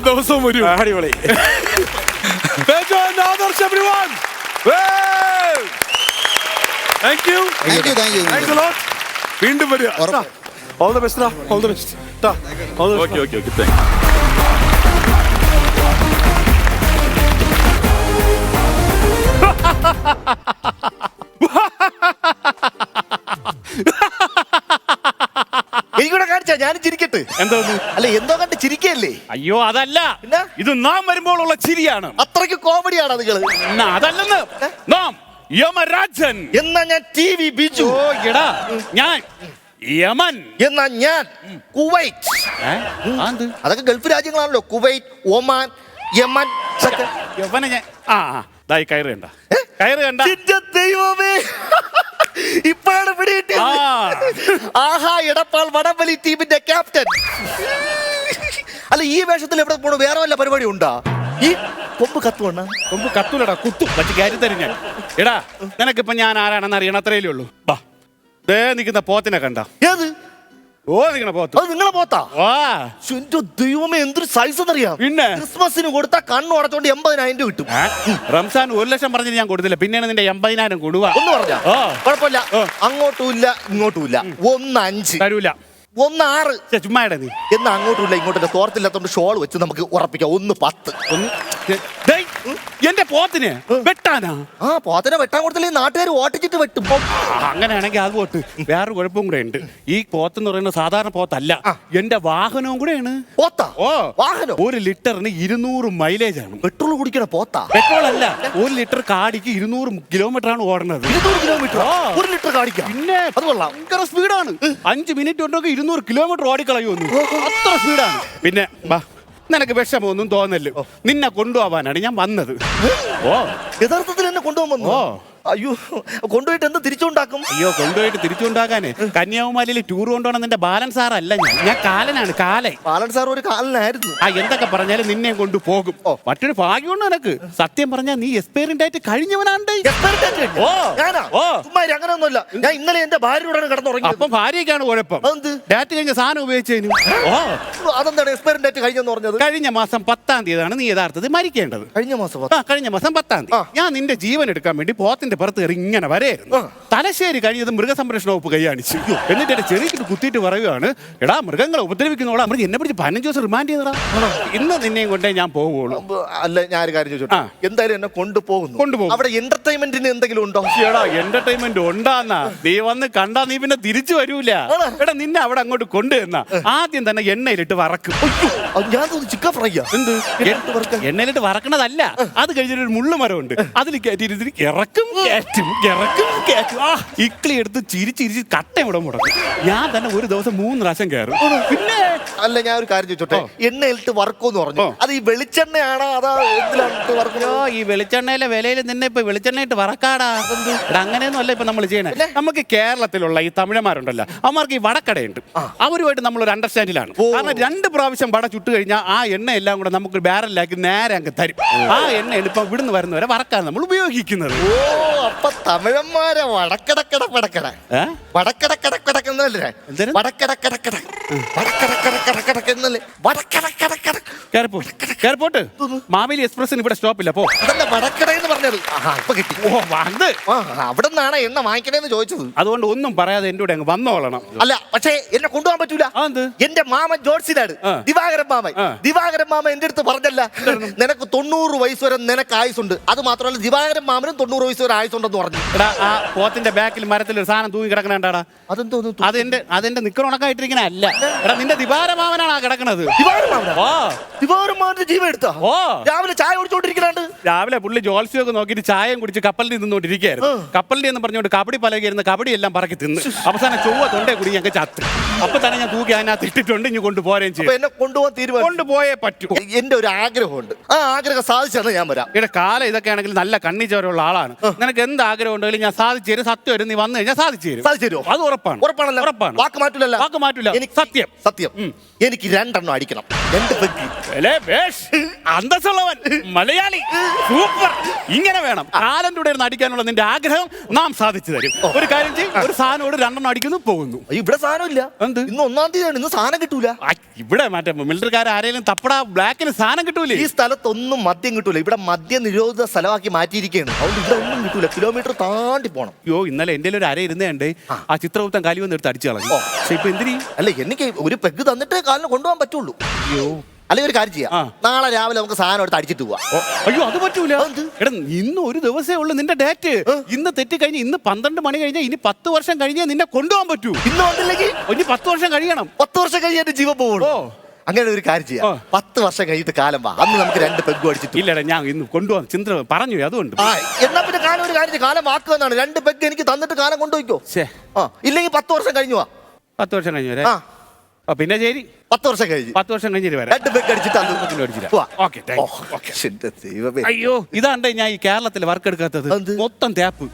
ദിവസവും വരും. അടിപൊളി. Fejo and Adarsh everyone. Thank you. Thank you, thank you. Thanks a lot. വീണ്ടും വരിക. All the best. All the best. Okay thank you. എനിക്കൂടെ കാണിച്ചാ ഞാനും ചിരിക്കട്ടെ. എന്തോന്നു? അല്ല എന്തോ കണ്ട് ചിരിക്കല്ലേ? അയ്യോ അതല്ല, പിന്നെ? ഇത് നാം വരുമ്പോഴുള്ള ചിരിയാണ്. അത്രയ്ക്ക് കോമഡിയാണോ നിങ്ങള്? അതല്ലെന്ന്, നാം യമരാജൻ. എന്നാ ഞാൻ TV ബിജു. ഓ എടാ, ഞാൻ യമൻ. എന്നാ ഞാൻ കുവൈറ്റ്. അതൊക്കെ ഗൾഫ് രാജ്യങ്ങളാണല്ലോ. Kuwait, Oman, Yemen. യവനെ ഞാൻ ദായി കയറ് കണ്ട, കയറ് കണ്ട. ദൈവമേ, ഇപ്പോഴാണ് പിടികിട്ടിയത്. ആഹാ, എടപ്പാൾ വടംവലി ടീമിന്റെ ക്യാപ്റ്റൻ. അല്ല ഈ വേഷത്തിൽ എവിടെ പോണു? വേറെ വല്ല പരിപാടി ഉണ്ടാ? ഈ കൊമ്പ് കത്തുവണ്ണ. കൊമ്പ് കത്തൂലടാ, കുത്തും. മറ്റു കാര്യം തരും ഞാൻ. എടാ, നിനക്കിപ്പോ ഞാൻ ആരാണെന്ന് അറിയണം, അത്രയല്ലേ ഉള്ളൂ. ബാ, ദേ നിൽക്കുന്ന പോത്തിനെ കണ്ട? ഏത്? ഓ നിൽക്കണ പോത്ത്. അത് നിങ്ങളെ പോത്താ? വാ, ദൈവമേ, എന്തൊരു സൈസ് എന്നറിയാം. പിന്നെ ക്രിസ്മസിന് കൊടുത്താ കണ്ണു അടച്ചോണ്ട് 80,000 കിട്ടും. റംസാൻ 1 ലക്ഷം പറഞ്ഞ് ഞാൻ കൊടുത്തില്ല, പിന്നെയാണ് നിന്റെ 80,000 കൊടുക. ഒന്ന് പറഞ്ഞ കുഴപ്പമില്ല. അങ്ങോട്ടും ഇല്ല ഇങ്ങോട്ടും ഇല്ല. 1.5 തരൂല. 1.6. ചുമ്മാ ഇട നീ. എന്നാ അങ്ങോട്ടും ഇല്ല ഇങ്ങോട്ടും തോർത്തില്ലാത്തോണ്ട് ഷോൾ വെച്ച് നമുക്ക് ഉറപ്പിക്കാം. 1.10. ഡേയ്, എന്റെ പോത്തിനെ വെട്ടാനാ? ആ പോത്തിനെ വെട്ടാൻ കൊടുത്തില്ലേ നാട്ടുകാർ ഓട്ടിച്ചിട്ട് വെട്ടും. അങ്ങനെയാണെങ്കിൽ അത് പോട്ട്. വേറൊരു കുഴപ്പവും കൂടെ ഉണ്ട്. ഈ പോത്ത് എന്ന് പറയുന്നത് സാധാരണ പോത്തല്ല, എന്റെ വാഹനവും കൂടെയാണ്. പോത്താ? ഓ, വാഹനം 1 ലിറ്ററിന് 200 മൈലേജ് ആണ്. പെട്രോൾ കുടിക്കണ പോത്താ? പെട്രോൾ അല്ല, 1 ലിറ്റർ കാടിക്ക് 200 കിലോമീറ്റർ ആണ് ഓടുന്നത്. 200 കിലോമീറ്റർ 1 ലിറ്റർ കാണിക്കാം. പിന്നെ അത് കൊള്ളാം. ഭയങ്കര സ്പീഡാണ്. 5 മിനിറ്റ് കൊണ്ടൊക്കെ 200 കിലോമീറ്റർ ഓടിക്കളയുന്നു. അത്ര സ്പീഡാണ്. പിന്നെ വാ, നിനക്ക് വിഷമൊന്നും തോന്നല്ലോ. നിന്നെ കൊണ്ടുപോവാനാണ് ഞാൻ വന്നത്. ഓ, യഥാർത്ഥത്തിൽ എന്നെ കൊണ്ടുപോകാൻ വന്നു. അയ്യോ, കൊണ്ടുപോയിട്ട് എന്ത് തിരിച്ചുണ്ടാക്കും? അയ്യോ, കൊണ്ടുപോയിട്ട് തിരിച്ചുണ്ടാക്കാനേ കന്യാകുമാരിയിൽ ടൂർ കൊണ്ടുപോകണം. നിന്റെ ബാലൻസ് ആറല്ല, ഞാൻ കാലനാണ്. കാലൻ. ബാലൻ സാർ ഒരു കാലനായിരുന്നു. എന്തൊക്കെ പറഞ്ഞാലും നിന്നെ കൊണ്ട് പോകും. മറ്റൊരു ഭാഗ്യമുണ്ട് നിനക്ക്. സത്യം പറഞ്ഞാൽ നീ എക്സ്പയറി ഡേറ്റ് കഴിഞ്ഞവനാണ്ട്. അങ്ങനെയൊന്നുമില്ല. ഞാൻ ഇന്നലെ എന്റെ ഭാര്യയോടാണ് കിടന്നുറങ്ങി. അപ്പം ഭാര്യക്കാണ് കുഴപ്പം. ഡേറ്റ് കഴിഞ്ഞ സാധനം ഉപയോഗിച്ചതിന്. അതെന്താണ് എക്സ്പയറി ഡേറ്റ് കഴിഞ്ഞെന്ന് പറഞ്ഞത്? കഴിഞ്ഞ മാസം 10-ാം തീയതിയാണ് നീ യഥാർത്ഥത്തിൽ മരിക്കേണ്ടത്. കഴിഞ്ഞ മാസം 10-ാം തീയതി ഞാൻ നിന്റെ ജീവൻ എടുക്കാൻ വേണ്ടി പോത്തിന്റെ പുറത്ത് കയറി ഇങ്ങനെ വരെയായിരുന്നു. തലശ്ശേരി കഴിഞ്ഞത് മൃഗസംരക്ഷണ വകുപ്പ് കൈയാണിച്ചു. എന്നിട്ട് എന്റെ ചെറിയ കുത്തിയിട്ട് പറയുകയാണ്, എടാ മൃഗങ്ങളെ ഉപദ്രവിക്കുന്നോളാ, മൃഗം എന്നെ പിടിച്ച് 15 ദിവസം റിമാൻഡ് ചെയ്തടാ. ഇന്ന് നിന്നെയും കൊണ്ടേ ഞാൻ പോവുള്ളൂ. അല്ല, ഞാൻ ഒരു കാര്യം ചോദിച്ചോട്ടെ. എന്തായാലും എന്നെ കൊണ്ടുപോകും. അവിടെ എന്റർടൈൻമെന്റിന് എന്തെങ്കിലും ഉണ്ടോ? എടാ, എന്റർടൈൻമെന്റ് ഉണ്ടാന്നാ? നീ വന്ന് കണ്ടാ നീ പിന്നെ തിരിച്ചു വരൂല. എടാ, നിന്നെ അവിടെ അങ്ങോട്ട് കൊണ്ടുവന്ന ആദ്യം തന്നെ എണ്ണയിലിട്ട് വറക്കും. ഞാൻ ചിക്കൻ ഫ്രൈ. എന്ത് എണ്ണയിലിട്ട് വറക്കണതല്ല, അത് കഴിഞ്ഞൊരു മുള്ളുമരമുണ്ട്, അതിൽ കയറ്റി ഇറക്കും ഇക്ലി എടുത്ത് ചിരിച്ചിരിച്ച് കട്ട ഇവിടെ മുടക്കും. ഞാൻ തന്നെ ഒരു ദിവസം 3 പ്രാവശ്യം കയറും. പിന്നെ അല്ല, ഞാൻ ഒരു കാര്യം ചോദിച്ചോട്ടെ. എണ്ണയിലിട്ട് വറക്കുമെന്ന് പറഞ്ഞു, അത് ഈ വെളിച്ചെണ്ണയാണോ അതോ എന്തിലാണ് വറക്കണോ? ഈ വെളിച്ചെണ്ണയിലെ വിലയിൽ നിന്നെ ഇപ്പൊ വെളിച്ചെണ്ണയിട്ട് വറക്കാടാ. അങ്ങനെയൊന്നും അല്ല ഇപ്പൊ നമ്മൾ ചെയ്യണേ. നമുക്ക് കേരളത്തിലുള്ള ഈ തമിഴന്മാരുണ്ടല്ലോ, അവന്മാർക്ക് ഈ വടക്കടയുണ്ട്. അവരുമായിട്ട് നമ്മളൊരു അണ്ടർസ്റ്റാൻഡിലാണ്. കാരണം 2 പ്രാവശ്യം വട ചുട്ട് കഴിഞ്ഞാൽ ആ എണ്ണ എല്ലാം കൂടെ നമുക്ക് ബാരലാക്കി നേരെ അങ്ങ് തരും. ആ എണ്ണയാണ് ഇപ്പൊ ഇവിടുന്ന് വരുന്നവരെ വറക്കാൻ നമ്മൾ ഉപയോഗിക്കുന്നത്. അപ്പൊ തമിഴന്മാരെ മാവേലി എക്സ്പ്രസിന് ഇവിടെ സ്റ്റോപ്പില്ല. പോ. അവിടെ നിന്നാണ് എണ്ണ വാങ്ങിക്കണേന്ന് ചോദിച്ചത്. അതുകൊണ്ട് ഒന്നും പറയാതെ എന്റെ കൂടെ അങ്ങ് വന്നോളണം. അല്ല, പക്ഷേ എന്നെ കൊണ്ടുപോകാൻ പറ്റൂല. എന്റെ മാമൻ ജോർസിനാണ്, ദിവാകരൻ മാമൻ. ദിവാകരൻ മാമൻ എന്റെ അടുത്ത് പറഞ്ഞല്ല, നിനക്ക് 90 വയസ്സ് വരെ നിനക്ക് ആയുസുണ്ട്. അത് മാത്രമല്ല, ദിവാകരൻ മാമനും 90 വയസ്സ് വരെ ആയുസുണ്ടെന്ന് പറഞ്ഞു. എടാ, ആ പോത്തിന്റെ ബാക്കിൽ മരത്തിൽ ഒരു സാധനം തൂങ്ങി കിടക്കണേണ്ടാടാ. അതെന്റെ നിക്കർ ഉണക്കായിട്ടിരിക്കണ അല്ല. എടാ, നിന്റെ ദിവാരമാവനാണ് ആ കിടക്കണത്. ജീവൻ എടുത്താ? രാവിലെ ചായ കുടിച്ചോണ്ടിരിക്കണാണ്ട്. രാവിലെ പുള്ളി ജോത്സ്യമൊക്കെ നോക്കിയിട്ട് ചായയും കുടിച്ച് കപ്പലിൽ നിന്നോണ്ടിരിക്കുകയായിരുന്നു. കപ്പലിൽ എന്ന് പറഞ്ഞുകൊണ്ട് കബഡി പലകയായിരുന്നു. കബഡി എല്ലാം പറക്കി തിന്ന് അവസാനം ചൊവ്വ തൊണ്ടേ കൂടി ഞങ്ങൾക്ക് ചത്ത്. അപ്പൊ തന്നെ ഞാൻ തൂക്കി അതിനകത്ത് ഇട്ടിട്ടുണ്ട്. ഇനി കൊണ്ടുപോരേം ചെയ്യും. എന്നെ കൊണ്ടുപോകാൻ തീരുമാനം. കൊണ്ടുപോയേ പറ്റൂ. എന്റെ ഒരു ആഗ്രഹമുണ്ട്. ആ ആഗ്രഹം സാധിച്ചാണ് ഞാൻ വരാം. ഇവിടെ കാലം ഇതൊക്കെ ആണെങ്കിൽ നല്ല കണ്ണിച്ചോരുള്ള ആളാണ്. നിനക്ക് എന്ത് ആഗ്രഹം ഉണ്ടെങ്കിലും ഞാൻ സാധിച്ചു തരും. സത്യം വരും. നീ വന്നു കഴിഞ്ഞാൽ സാധിച്ചു തരും. അത് ഉറപ്പാണ്. ഉറപ്പാണല്ലോ. ഉറപ്പാണ്. വാക്ക് മാറ്റൂല. വാക്ക് മാറ്റൂല. സത്യം. എനിക്ക് 2 എണ്ണം അടിക്കണം. 2 പെഗ്. അന്തസ്സുള്ളവൻ മലയാളി സൂപ്പർ ഇങ്ങനെ വേണം കാലന്റെ അടിക്കാനുള്ള നിന്റെ ആഗ്രഹം നാം സാധിച്ചു തരും ഒരു കാര്യം ചെയ്യും ഒരു സാധനോട് 2 എണ്ണം അടിക്കുന്നു പോകുന്നു അയ്യോ, ഇവിടെ സാധനം ഇല്ല. എന്ത്? ഇന്ന് 1-ാം തീയതിയാണ്, ഇന്ന് സാധനം കിട്ടൂല. ആ, ഇവിടെ മറ്റേ മിലിറ്ററിക്കാർ ആരെങ്കിലും തപ്പട ബ്ലാക്കിന് സാധനം കിട്ടൂലേ ഈ സ്ഥലത്തൊന്നും മദ്യം കിട്ടൂല. ഇവിടെ മദ്യ നിരോധിത സ്ഥലമാക്കി മാറ്റിയിരിക്കുകയാണ്. അതുകൊണ്ട് ഇവിടെ ഒന്നും കിട്ടൂല. കിലോമീറ്റർ താണ്ടി പോണം. അയ്യോ ഇന്നലെ എന്റെ ഒരു അര ഇരുന്നേണ്ട് ആ ചിത്രഗുപ്തൻ കലി വന്ന് എടുത്ത് അടിച്ചു കളഞ്ഞു പക്ഷെ ഇപ്പൊ എന്തിനീ അല്ല, എനിക്ക് ഒരു പെഗ് തന്നിട്ട് കാലിന് കൊണ്ടുപോകാൻ പറ്റുള്ളൂ. അയ്യോ അല്ലെങ്കിൽ ഒരു കാര്യം ചെയ്യാം, നാളെ രാവിലെ നമുക്ക് സാധനം എടുത്ത് അടിച്ചിട്ട് പോവാം. അയ്യോ അത് പറ്റൂല എടാ ഇന്ന് ഒരു ദിവസമേ ഉള്ളൂ നിന്റെ ഡേറ്റ് ഇന്ന് തെറ്റി കഴിഞ്ഞ് ഇന്ന് 12 മണി കഴിഞ്ഞാൽ ഇനി 10 വർഷം കഴിഞ്ഞേ നിന്നെ കൊണ്ടുപോകാൻ പറ്റൂ ഇന്ന് വന്നില്ലെങ്കിൽ ഇനി 10 വർഷം കഴിയണം 10 വർഷം കഴിഞ്ഞിട്ട് ജീവൻ പോകുള്ളൂ. അങ്ങനെ ഒരു കാര്യം ചെയ്യാം, 10 വർഷം കഴിഞ്ഞിട്ട് കാലം വാ, അന്ന് നമുക്ക് 2 പെഗ് അടിച്ചിട്ട്. ഇല്ലടാ ഞാൻ ഇന്ന് കൊണ്ടുപോകാൻ ചിന്ത പറഞ്ഞു അതുകൊണ്ട് എന്നാ പിന്നെ കാലം ഒരു കാര്യം ചെയ്യ്, കാലം വാക്കുവെന്നാണ്. 2 പെഗ് എനിക്ക് തന്നിട്ട് കാലം കൊണ്ടുപോയിക്കോ. ഇല്ലെങ്കിൽ 10 വർഷം കഴിഞ്ഞു വാ. 10 വർഷം കഴിഞ്ഞു വരെ പിന്നെ ശരി 10 വർഷം കഴിഞ്ഞ് 10 വർഷം കഴിഞ്ഞിട്ട് വരാം 2 പെഗ് അടിച്ചിട്ട് ഓക്കെ അയ്യോ ഇതാണ്ടേ ഞാൻ ഈ കേരളത്തിൽ വർക്ക് എടുക്കാത്തത് മൊത്തം തേപ്പ്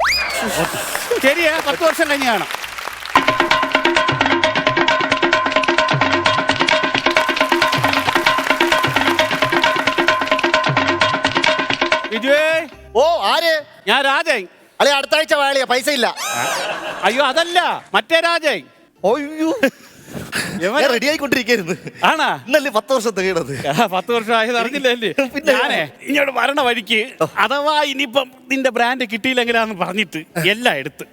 ശരിയാ 10 വർഷം കഴിഞ്ഞ് കാണാം വിജയ് ഓ ആര്? ഞാൻ രാജൻ അല്ലെ അടുത്ത ആഴ്ച വാളിയ പൈസ ഇല്ല. അയ്യോ അതല്ല മറ്റേ രാജൻ അയ്യോ റെഡി ആയിക്കൊണ്ടിരിക്കുന്നു. ആണാ ഇന്നല്ലേ 10 വർഷം തികയണത്. 10 വർഷം ആയത് അറിഞ്ഞില്ലേ ഞാനേ ഇങ്ങോട്ട് വരണ വഴിക്ക് അഥവാ ഇനിയിപ്പം നിന്റെ ബ്രാൻഡ് കിട്ടിയില്ലെങ്കിലാന്ന് പറഞ്ഞിട്ട് എല്ലാം എടുത്ത്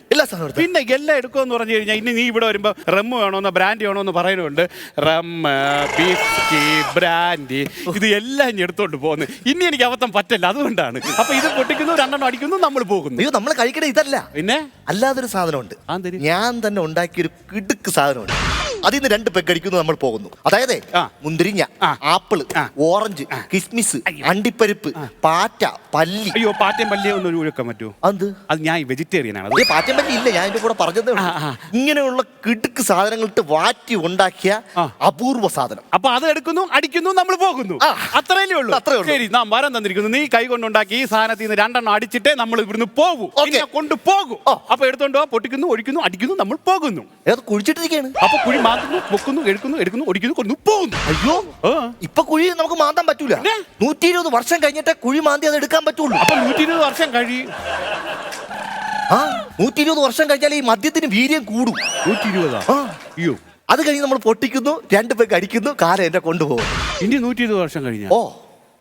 പിന്നെ എല്ലാം എടുക്കുമെന്ന് പറഞ്ഞു കഴിഞ്ഞാൽ ഇനി നീ ഇവിടെ വരുമ്പോ റമ്മ് വേണോന്ന് ബ്രാൻഡ് വേണോന്ന് പറയുന്നുണ്ട് റമ്മ് ബിസ്കി ബ്രാൻഡ് ഇത് എല്ലാം ഇനി എടുത്തോണ്ട് പോകുന്നു ഇനി എനിക്ക് അബദ്ധം പറ്റില്ല അതുകൊണ്ടാണ് അപ്പൊ ഇത് പൊട്ടിക്കുന്നു 2 എണ്ണം അടിക്കുന്നു നമ്മൾ പോകുന്നു അയ്യോ നമ്മൾ കഴിക്കണ ഇതല്ല പിന്നെ അല്ലാതൊരു സാധനമുണ്ട് ഞാൻ തന്നെ ഉണ്ടാക്കിയൊരു കിടുക്ക് സാധനമുണ്ട് അതിൽ നിന്ന് 2 പെഗ് അടിക്കുന്നു നമ്മൾ പോകുന്നു അതായത് മുന്തിരിങ്ങ ആപ്പിള് ഓറഞ്ച് കിസ്മിസ് അണ്ടിപ്പരിപ്പ് പാറ്റ പല്ലി അയ്യോ പാറ്റയും പല്ലിയും ഒന്നും ഒഴുക്കാൻ പറ്റുമോ അത് ഞാൻ വെജിറ്റേറിയൻ ആണ് പാറ്റയും പല്ലി ഇല്ല ഞാൻ ഇതിന്റെ കൂടെ പറഞ്ഞതേ ഇങ്ങനെയുള്ള കിടുക്ക് സാധനങ്ങൾ ഇട്ട് വാറ്റി ഉണ്ടാക്കിയ അപൂർവ സാധനം അപ്പൊ അത് എടുക്കുന്നു അടിക്കുന്നു നമ്മൾ പോകുന്നു അത്രയല്ലേ ഉള്ളൂ ശരി നാം വരം തന്നിരിക്കുന്നു നീ കൈ കൊണ്ടുണ്ടാക്കി ഈ സാധനത്തിൽ നിന്ന് 2 എണ്ണം അടിച്ചിട്ടേ നമ്മൾ ഇവിടുന്ന് പോകും കൊണ്ടുപോകും അപ്പൊ എടുത്തോണ്ടോ പൊട്ടിക്കുന്നു ഒഴിക്കുന്നു അടിക്കുന്നു നമ്മൾ പോകുന്നു കുഴിച്ചിട്ടിരിക്കുകയാണ് അപ്പൊ കുഴി മാറ്റുന്നു പൊക്കുന്നു എടുക്കുന്നു ഒടിക്കുന്നു കൊണ്ടു പോകുന്നു അയ്യോ ഇപ്പൊ കുഴി നമുക്ക് മാന്താൻ പറ്റൂല 120 വർഷം കഴിഞ്ഞിട്ട് കുഴി മാന്തി അത് എടുക്കാൻ പറ്റുള്ളൂ അപ്പൊ 120 വർഷം കഴിയും 120 വർഷം കഴിഞ്ഞാൽ ഈ മദ്യത്തിന് വീര്യം കൂടും 120 അയ്യോ അത് കഴിഞ്ഞ് നമ്മൾ പൊട്ടിക്കുന്നു 2 പേർക്ക് അടിക്കുന്നു കാലം എന്നെ കൊണ്ടുപോകും ഇനി 120 വർഷം കഴിഞ്ഞ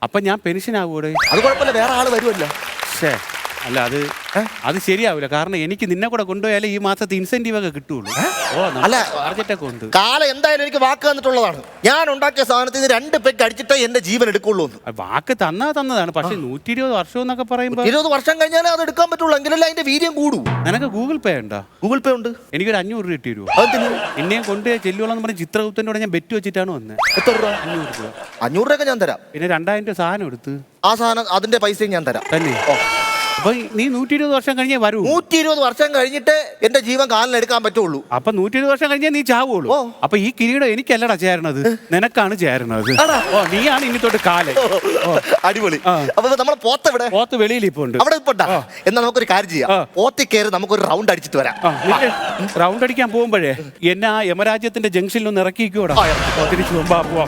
അപ്പൊ ഞാൻ പെൻഷൻ ആകൂടെ അത് കുഴപ്പമില്ല വേറെ ആള് വരുമല്ലോ അല്ല അത് ശരിയാവില്ല കാരണം എനിക്ക് നിന്നെ കൂടെ കൊണ്ടുപോയാലേ ഈ മാസത്തെ ഇൻസെന്റീവ് ഒക്കെ കിട്ടുള്ളൂ അല്ല ടാർഗറ്റൊക്കെ ഉണ്ട് കാലം എന്തായാലും എനിക്ക് വാക്ക് തന്നിട്ടുള്ളതാണ് ഞാൻ ഉണ്ടാക്കിയ സാധനത്തിൽ 2 പെഗ് അടിച്ചിട്ടേ എന്റെ ജീവൻ എടുക്കുള്ളൂ വാക്ക് തന്നതാണ് പക്ഷെ 120 വർഷം എന്നൊക്കെ പറയുമ്പോ 20 വർഷം കഴിഞ്ഞാലേ അത് എടുക്കാൻ പറ്റുള്ളൂ എങ്കിലല്ലേ അതിന്റെ വീര്യം കൂടൂ നിനക്ക് ഗൂഗിൾ പേ ഉണ്ടോ ഗൂഗിൾ പേ ഉണ്ട് എനിക്കൊരു 500 രൂപ കിട്ടി എന്നെയും കൊണ്ട് ചെല്ലുവോളെന്ന് പറഞ്ഞ് ചിത്രഗുപ്തന്റെ കൂടെ ഞാൻ ബെറ്റ് വെച്ചിട്ടാണ് വന്നത് എത്ര രൂപ 500 രൂപ 500 രൂപ ഞാൻ തരാം പിന്നെ 2000 രൂപ സാധനം എടുത്ത് ആ സാധനം അതിന്റെ പൈസയും ഞാൻ തരാം തന്നെ അപ്പൊ നീ 120 വർഷം കഴിഞ്ഞേ വരൂ 120 വർഷം കഴിഞ്ഞിട്ട് എന്റെ ജീവൻ കാലിന് എടുക്കാൻ പറ്റുള്ളൂ അപ്പൊ 120 വർഷം കഴിഞ്ഞേ നീ ചാവുള്ളൂ അപ്പൊ ഈ കിരീടം എനിക്കല്ലടാ ചേരണത് നിനക്കാണ് ചേരണത് നീയാണ് ഇനി തൊട്ട് കാലം അടിപൊളി അപ്പൊ നമ്മളെ പോത്ത് പോത്ത് വെളിയിൽ ഇപ്പൊ ഉണ്ട് അവിടെ ഇപ്പൊ എന്നാ നമുക്കൊരു കാര്യം ചെയ്യാം പോത്തി കയറി നമുക്കൊരു റൗണ്ട് അടിച്ചിട്ട് വരാം റൗണ്ട് അടിക്കാൻ പോകുമ്പോഴേ എന്നെ ആ യമരാജ്യത്തിന്റെ ജംഗ്ഷനിൽ ഒന്ന് ഇറക്കിക്കൂടാ തിരിച്ചു പോവാം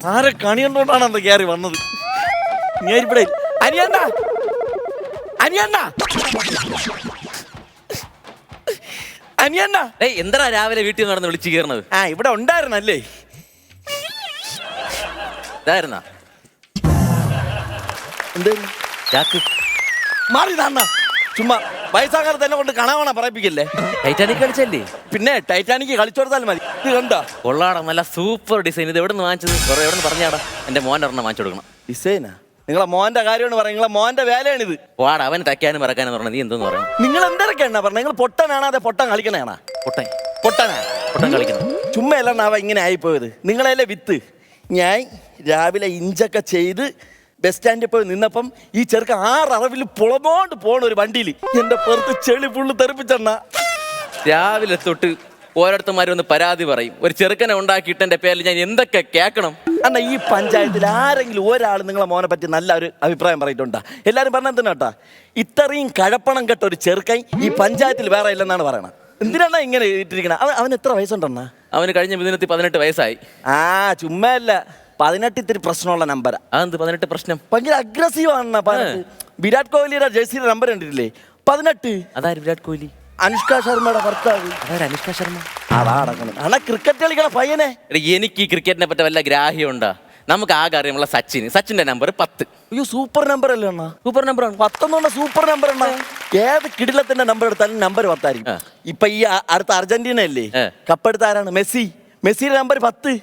ആരെ കണിയുണ്ടോണ്ടാണ് അന്ന് കയറി വന്നത് ഞാൻ ഇവിടെ അനിയണ്ണ അനിയണ്ണ എന്താ രാവിലെ വീട്ടിൽ നടന്ന് വിളിച്ചു കയറണത് ഇവിടെ ഉണ്ടായിരുന്നല്ലേ ഇതായിരുന്നാ മാറി താന്ന ചുമ്മാ വയസ്സാകാലത്ത് തന്നെ കൊണ്ട് കാണാവണ പറയിപ്പിക്കല്ലേ ടൈറ്റാനിക് കളിച്ചല്ലേ പിന്നെ ടൈറ്റാനിക് കളിച്ചു കൊടുത്താലും മതി ഇത് കണ്ടോ കൊള്ളാടാ നല്ല സൂപ്പർ ഡിസൈൻ ഇത് എവിടെ നിന്ന് വാങ്ങിച്ചത് എവിടെ നിന്ന് പറഞ്ഞാടാ എന്റെ മോൻ്റെ ഒരെണ്ണം വാങ്ങിച്ചു കൊടുക്കണം ഡിസൈനാ നിങ്ങളെ മോന്റെ കാര്യമാണ് പറയാം നിങ്ങളെ മോന്റെ വേലയാണിത് വാടാ അവന് തയ്ക്കാനും പറക്കാനും പറഞ്ഞത് നീ എന്തോന്ന് പറയണം നിങ്ങൾ എന്തൊക്കെയാണ് പറഞ്ഞത് നിങ്ങൾ പൊട്ടനാണോ അതെ പൊട്ടൻ കളിക്കണേണാ പൊട്ടനാ കളിക്കണം ചുമ്മാ അല്ലാണ്ടാവാ ഇങ്ങനെ ആയിപ്പോയത് നിങ്ങളല്ലേ വിത്ത് ഞാൻ രാവിലെ ഇഞ്ചൊക്കെ ചെയ്ത് ബസ് സ്റ്റാൻഡിൽ പോയി നിന്നപ്പം ഈ ചെറുക്ക 6 അറവിൽ പുളമോണ്ട് പോണ ഒരു വണ്ടിയിൽ എന്റെ പുറത്ത് ചെളി ഫുള്ള് തെറിപ്പിച്ചെണ്ണ രാവിലെ തൊട്ട് ഓരോരുത്തന്മാരും ഒന്ന് പരാതി പറയും. ഒരു ചെറുക്കനെ ഉണ്ടാക്കിയിട്ട് എൻ്റെ പേരിൽ ഞാൻ എന്തൊക്കെ കേൾക്കണം? അണ്ണാ ഈ പഞ്ചായത്തിൽ ആരെങ്കിലും ഒരാൾ നിങ്ങളെ മോനെ പറ്റി നല്ല ഒരു അഭിപ്രായം പറഞ്ഞിട്ടുണ്ടാ? എല്ലാവരും പറഞ്ഞത് കേട്ടാ, ഇത്രയും കഴപ്പണം കെട്ട ഒരു ചെറുക്കൻ ഈ പഞ്ചായത്തിൽ വേറെ ഇല്ലെന്നാണ് പറയണത്. എന്തിനാണ് ഇങ്ങനെ ഇട്ടിരിക്കണ? അവൻ എത്ര വയസ്സുണ്ടെന്നാ? അവന് കഴിഞ്ഞ ദിനത്തിൽ 18 വയസ്സായി. ആ ചുമ്മാ അല്ല, 18 ഇത്തിരി പ്രശ്നമുള്ള നമ്പരാ. അതെന്ത് 18 പ്രശ്നം? ഭയങ്കര അഗ്രസീവ് ആണ്. വിരാട് കോഹ്ലിയുടെ ജേഴ്സിയുടെ നമ്പർ കണ്ടിട്ടില്ലേ? 18. അതാര് വിരാട് കോഹ്ലി? അനുഷ്ക ശർമ്മയുടെ ഭർത്താവ്. അതാര് അനുഷ്ക ശർമ്മ? അതാ നടക്കുന്നത്. ആണാ ക്രിക്കറ്റ് കളിക്കണ പയ്യനെ. എനിക്ക് ഈ ക്രിക്കറ്റിനെ പറ്റി വല്ല ഗ്രാഹ്യം ഉണ്ടാ? നമുക്ക് ആകെ അറിയാമുള്ള സച്ചിന്റെ നമ്പർ 10. അയ്യോ സൂപ്പർ നമ്പർ അല്ലേ അണ്ണാ? സൂപ്പർ നമ്പറാണ് 10 എന്ന് പറഞ്ഞ സൂപ്പർ നമ്പർ അണ്ണാ. ഏത് കിടിലത്തിന്റെ നമ്പർ എടുത്താലും നമ്പർ 10 ആയിരിക്കും. ഇപ്പൊ ഈ അടുത്ത അർജന്റീന അല്ലേ കപ്പെടുത്ത ആരാണ്? മെസ്സിയുടെ നമ്പർ 10.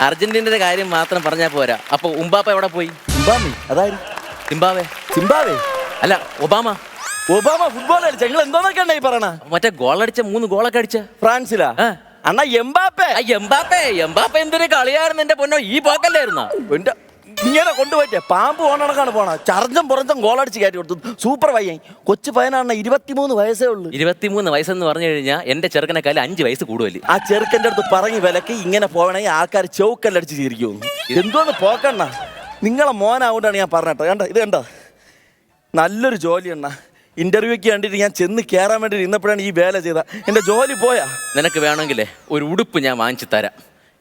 അർജന്റീനയുടെ കാര്യം മാത്രം പറഞ്ഞാൽ പോരാ. അപ്പൊ ഉമ്പാപ്പ എവിടെ പോയി? അതായത് സിംബാവേ അല്ല ഒബാമ ഫുട്ബോൾ കളിച്ച നിങ്ങൾ എന്തോന്നൊക്കെയാ ഈ പറയണ? മറ്റേ ഗോളടിച്ച 3 ഗോളൊക്കെ അടിച്ച ഫ്രാൻസിലാ? അണ്ണാ എംബാപ്പെ എന്തൊരു കളിയായിരുന്നു എന്റെ പൊന്നോ. ഈ പോക്കല്ലായിരുന്നോ? ഇങ്ങനെ കൊണ്ടുപോയിട്ടേ പാമ്പ് ഓണണക്കാണ് പോണ. ചർജം പുറഞ്ചം ഗോളടിച്ച് കയറ്റി കൊടുത്തു. സൂപ്പർ പയ്യൻ, കൊച്ചു പയ്യനാണ്. 23 വയസ്സേ ഉള്ളൂ. 23 വയസ്സെന്ന് പറഞ്ഞു കഴിഞ്ഞാൽ എന്റെ ചെറുക്കനെക്കാലം 5 വയസ്സ് കൂടുതൽ. ആ ചെറുക്കൻ്റെ അടുത്ത് പറഞ്ഞ് വിലക്ക് ഇങ്ങനെ പോകണമെങ്കിൽ ആൾക്കാർ ചൗക്കല്ലടിച്ച് ചിരിക്കും. എന്തോന്ന് പോക്കണ്ണ, നിങ്ങളെ മോനാവോണ്ടാണ് ഞാൻ പറഞ്ഞിട്ടോ. ഇത് കണ്ടോ, നല്ലൊരു ജോലി അണ്ണ. ഇന്റർവ്യൂക്ക് കണ്ടിട്ട് ഞാൻ ചെന്ന് കയറാൻ വേണ്ടി ഇന്നപ്പോഴാണ് ഈ വേല ചെയ്ത. എന്റെ ജോലി പോയാ. നിനക്ക് വേണമെങ്കിലേ ഒരു ഉടുപ്പ് ഞാൻ വാങ്ങിച്ചു തരാം.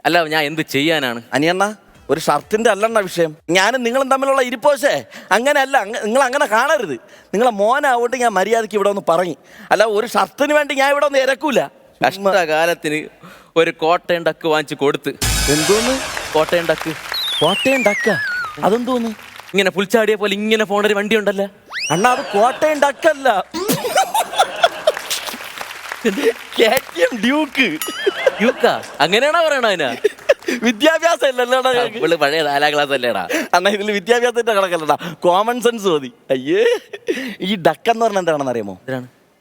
അല്ല ഞാൻ എന്ത് ചെയ്യാനാണ്? അനിയണ്ണ, ഒരു ഷർട്ടിന്റെ അല്ലെണ്ണ വിഷയം. ഞാനും നിങ്ങളും തമ്മിലുള്ള ഇരിപ്പോശേ അങ്ങനെയല്ല. നിങ്ങൾ അങ്ങനെ കാണരുത്. നിങ്ങളെ മോനാവോട്ട് ഞാൻ മര്യാദയ്ക്ക് ഇവിടെ ഒന്ന് പറഞ്ഞു. അല്ല ഒരു ഷർട്ടിന് വേണ്ടി ഞാൻ ഇവിടെ ഒന്ന് ഇരക്കൂല. കഷ്ടകാലത്തിന് ഒരു കോട്ടയം ഡക്ക് വാങ്ങിച്ചു കൊടുത്ത്. എന്തോന്ന് കോട്ടയം ഡക്ക്? കോട്ടയം ഡക്ക? അതെന്തോന്ന്? ഇങ്ങനെ പുൽച്ചാടിയെ പോലെ ഇങ്ങനെ പോണ ഒരു വണ്ടി ഉണ്ടല്ലോ അണ്ണാ. അത് കോട്ടയം ഡക്കല്ല, ഡ്യൂക്കാ. അങ്ങനെയാണോ പറയണ? അതിനാ വിദ്യാഭ്യാസം ഇല്ലല്ലോടാ. പഴയ 4ാം ക്ലാസ് അല്ലേടാ അണ്ണാ. ഇതിൽ വിദ്യാഭ്യാസത്തിന്റെ കണക്കല്ലടാ, കോമൺ സെൻസ് മതി. അയ്യേ, ഈ ഡക്കെന്ന് പറഞ്ഞാൽ എന്താണെന്ന് അറിയാമോ?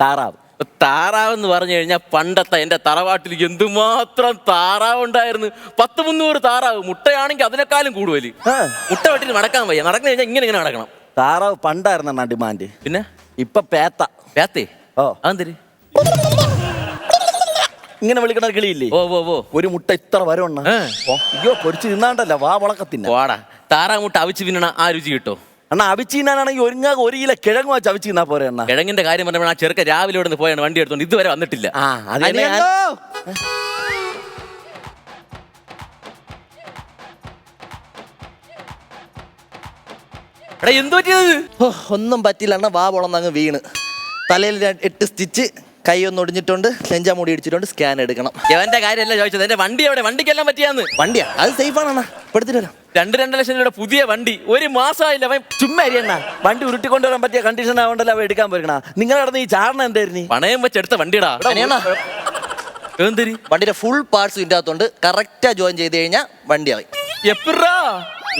താറാവ്. താറാവെന്ന് പറഞ്ഞു കഴിഞ്ഞാൽ പണ്ടത്തെ എന്റെ തറവാട്ടിൽ എന്തുമാത്രം താറാവ് ഉണ്ടായിരുന്നു. 100-300 താറാവ്. മുട്ടയാണെങ്കിൽ അതിനേക്കാളും കൂടുതൽ. മുട്ട വെട്ടിട്ട് നടക്കാൻ വയ്യ. നടന്നു കഴിഞ്ഞാൽ ഇങ്ങനെ നടക്കണം. താറാവ് പണ്ടായിരുന്ന ഡിമാൻഡ്. പിന്നെ ഇപ്പൊ പേത്തേ. ഓ അതെന്തിരി ഇങ്ങനെ വിളിക്കണ കിളിയില്ലേ? ഓ ഒരു മുട്ട ഇത്ര വരവണ്ണ. അയ്യോ പൊരിച്ച് തിന്നാണ്ടല്ല, വാ വളക്കത്തില്ല. വാടാ, താറാവ് മുട്ട അവിച്ച് തിന്നണ ആ രുചി കിട്ടോ? അണ്ണാ അവിച്ച് തിന്നാനാണെങ്കിൽ 1 കിലോ കിഴങ്ങ് വെച്ച് അവിച്ച് തിന്നാ പോരെ അണ്ണാ. കിഴങ്ങിന്റെ കാര്യം പറഞ്ഞപ്പോൾ ആ ചെറുക്ക രാവിലെ ഇവിടെ നിന്ന് പോയാണ് വണ്ടി എടുത്തോണ്ട് ഇതുവരെ വന്നിട്ടില്ല. എന്തു പറ്റിയത്? ഒന്നും പറ്റില്ല അണ്ണ. വാ പൊളന്നങ്ങ് വീണ്. തലയിൽ 8 സ്റ്റിച്ച്, കൈ ഒന്ന് ഒടിഞ്ഞിട്ടുണ്ട്, നെഞ്ചാ മുടി ഇടിച്ചിട്ടുണ്ട്. സ്കാൻ എടുക്കണം. എവന്റെ കാര്യമല്ല ചോദിച്ചത്. എന്റെ വണ്ടി എവിടെ? വണ്ടിക്കെല്ലാം പറ്റിയാന്ന്. വണ്ടിയാ? അത് സേഫ് ആണ്. പെടുത്തിട്ട് വരാം. 2 ലക്ഷം രൂപയുടെ പുതിയ വണ്ടി. 1 മാസമായില്ല. അവൻ ചുമ്മാ അരിയണ്ണ. വണ്ടി ഉരുട്ടിക്കൊണ്ടുവരാൻ പറ്റിയ കണ്ടീഷൻ ആവണ്ടല്ലോ അവ എടുക്കാൻ പോയിക്കണ. നിങ്ങൾ നടന്ന് ഈ ചാടണം എന്തായിരുന്നു? പണയം വെച്ചെടുത്ത വണ്ടിടാ. വണ്ടിയുടെ ഫുൾ പാർട്സ് ഇതിനകത്തോണ്ട് കറക്റ്റാ ജോയിൻ ചെയ്ത് കഴിഞ്ഞാൽ വണ്ടിയായി. എപ്പിറാ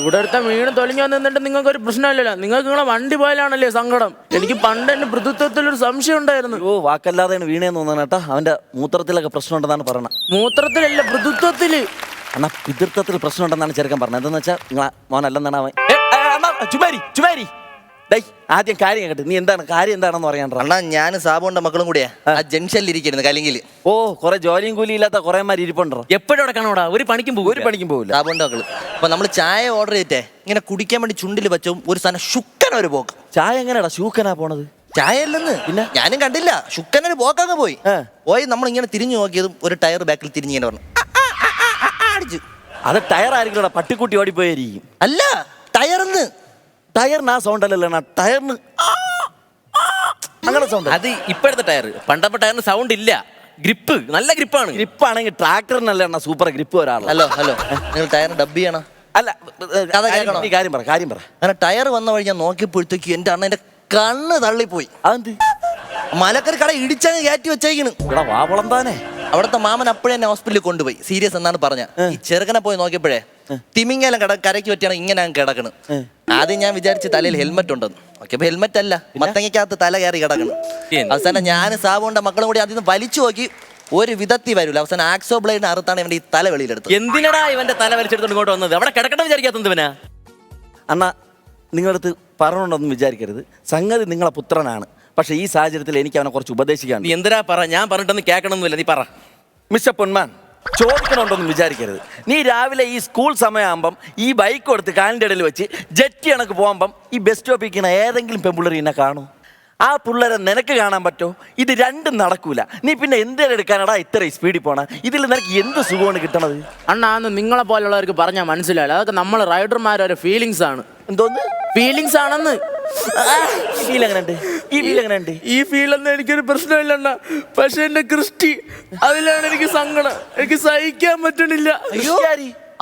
ഇവിടെ അടുത്ത വീണ് തൊലിഞ്ഞു വന്നിട്ട് നിങ്ങൾക്ക് ഒരു പ്രശ്നമില്ലല്ലോ. നിങ്ങൾക്ക് നിങ്ങളെ വണ്ടി പോയാലാണല്ലേ സങ്കടം. എനിക്ക് പണ്ട് എന്റെ മൃദുത്വത്തിലൊരു സംശയം ഉണ്ടായിരുന്നു. ഓ വാക്കല്ലാതെയാണ് വീണേന്ന് തോന്നണം കേട്ടാ. അവന്റെ മൂത്രത്തിലൊക്കെ പ്രശ്നം ഉണ്ടെന്നാണ് പറയണത്. മൂത്രത്തിലല്ല, മൃദുത്വത്തില്. എന്നാ പിതൃത്വത്തിൽ പ്രശ്നം ഉണ്ടെന്നാണ് ചെറുക്കൻ പറഞ്ഞത്. എന്താന്ന് വെച്ചാൽ നിങ്ങളെ മോനല്ലെന്നാണ് അവൻ. ചുമാരി ആദ്യം കാര്യം കേട്ട്. നീ എന്താണ് കാര്യം എന്താണെന്ന് പറയാൻ? അണ്ണാ ഞാൻ സാബുണ്ട മക്കളും കൂടിയാ ആ ജംഗ്ഷനിൽ ഇരിക്കുന്നു കലിങ്കിൽ. ഓ കുറെ ജോലിയും കൂലി ഇല്ലാത്ത കുറെ മാര് ഇരിപ്പുണ്ടോ? എപ്പോഴും അവിടെ കാണോടാ. ഒരു പണിക്കും പോകില്ല സാബുണ്ട മക്കള്. അപ്പൊ നമ്മള് ചായ ഓർഡർ ചെയ്തിട്ടേ ഇങ്ങനെ കുടിക്കാൻ വേണ്ടി ചുണ്ടിൽ വെച്ചും ഒരു സാധനം ശുക്കന ഒരു പോക്ക്. ചായ എങ്ങനെയാടാ ശൂക്കനാ പോണത്? ചായ അല്ലെന്ന് പിന്നെ ഞാനും കണ്ടില്ല. ശുക്കനൊരു പോക്കങ്ങ് പോയി. നമ്മൾ ഇങ്ങനെ തിരിഞ്ഞു നോക്കിയതും ഒരു ടയർ ബാക്കിൽ തിരിഞ്ഞിങ്ങനെ പറഞ്ഞു അടിച്ചു. അത് ടയർ ആയിരിക്കും, പട്ടിക്കുട്ടി ഓടിപ്പോയിരിക്കും. അല്ല ടയർന്ന്. ടയറിന് ആ സൗണ്ട് അല്ലല്ലോ. ടയറിന് അങ്ങനെ സൗണ്ട്. അത് ഇപ്പോഴത്തെ ടയർ. പണ്ടത്തെ ടയറിന് സൗണ്ട് ഇല്ല. ഗ്രിപ്പ് നല്ല ഗ്രിപ്പാണ്. ഗ്രിപ്പാണെങ്കിൽ ട്രാക്ടറിനല്ല സൂപ്പർ ഗ്രിപ്പ് ഒരാൾ. ഹലോ നിങ്ങൾ ടയറിന് ഡബ് ചെയ്യണം. അല്ല കാര്യം പറ. അങ്ങനെ ടയർ വന്ന വഴി ഞാൻ നോക്കിയപ്പോഴത്തേക്ക് എന്റെ അണ്ണന്റെ കണ്ണ് തള്ളിപ്പോയി. അതെന്ത്? മലക്കറി കട ഇടിച്ചങ്ങ് കയറ്റി വെച്ചേക്കണ്. വാവളന്താനെ. അവിടുത്തെ മാമൻ അപ്പോഴേ എന്നെ ഹോസ്പിറ്റലിൽ കൊണ്ടുപോയി. സീരിയസ് എന്നാണ് പറഞ്ഞ. ഈ ചെറുക്കനെ പോയി നോക്കിയപ്പോഴേ തിമിങ്ങലം കരയ്ക്ക് പറ്റിയാണ് ഇങ്ങനെ അങ്ങ് കിടക്കണ്. ആദ്യം ഞാൻ വിചാരിച്ച് തലയിൽ ഹെൽമെറ്റ് ഉണ്ടെന്ന്. നോക്കിയപ്പോ ഹെൽമെറ്റ് അല്ല, മത്തങ്ങക്കകത്ത് തല കയറി കിടക്കണം. അവസാനം ഞാൻ സാബുണ്ട മക്കളും കൂടി അതിൽ നിന്ന് വലിച്ചു നോക്കി. ഒരു വിധത്തിൽ വരൂല. അവസാനം ആക്സോ ബ്ലേഡിന് അറുത്താണ് ഇവന്റെ ഈ തല വെളിയിലെടുത്തത്. എന്തിനാടാ ഇവന്റെ തല വലിച്ചെടുത്തോണ്ട് ഇങ്ങോട്ട് വന്നത്? അവിടെ കിടക്കണം വിചാരിക്കാത്തവനാ. അണ്ണാ നിങ്ങളടുത്ത് പറഞ്ഞോണ്ടൊന്നും വിചാരിക്കരുത്. സംഗതി നിങ്ങളെ പുത്രനാണ്. പക്ഷെ ഈ സാഹചര്യത്തിൽ എനിക്ക് അവനെ കുറച്ച് ഉപദേശിക്കാണ്. നീ എന്തിനാ പറ? ഞാൻ പറഞ്ഞിട്ടൊന്നും കേൾക്കണമെന്നില്ല. നീ പറ. മിസ്റ്റർ പൊന്മാൻ, ചോദിക്കണുണ്ടോന്ന് വിചാരിക്കരുത്. നീ രാവിലെ ഈ സ്കൂൾ സമയമാകുമ്പം ഈ ബൈക്ക് കൊടുത്ത് കാലിൻ്റെ ഇടയിൽ വെച്ച് ജെറ്റി കണക്ക് പോകുമ്പം ഈ ബസ് സ്റ്റോപ്പിൽ ഇരിക്കുന്ന ഏതെങ്കിലും പെൺപിള്ളേർ എന്നെ കാണൂ? ആ പിള്ളേരെ നിനക്ക് കാണാൻ പറ്റോ? ഇത് രണ്ടും നടക്കൂല. നീ പിന്നെ എന്തെങ്കിലും എടുക്കാനടാ ഇത്ര സ്പീഡിൽ പോണ? ഇതിൽ നിനക്ക് എന്ത് സുഖമാണ് കിട്ടണത്? അണ്ണാന്ന് നിങ്ങളെ പോലുള്ളവർക്ക് പറഞ്ഞാൽ മനസ്സിലാവില്ല. അതൊക്കെ നമ്മൾ റൈഡർമാരൊരു ഫീലിങ്സ് ആണ്. എന്തോന്ന് ഫീലിങ്സ് ആണെന്ന്. ഫീൽ എങ്ങനെയുണ്ട്? ഈ ഫീൽ എങ്ങനെയുണ്ട്? ഈ ഫീലൊന്നും എനിക്കൊരു പ്രശ്നമില്ല അണ്ണാ. പക്ഷെ എന്റെ ക്രിസ്റ്റി, അതിലാണ് എനിക്ക് സങ്കടം. എനിക്ക് സഹിക്കാൻ പറ്റണില്ല. അയ്യോ,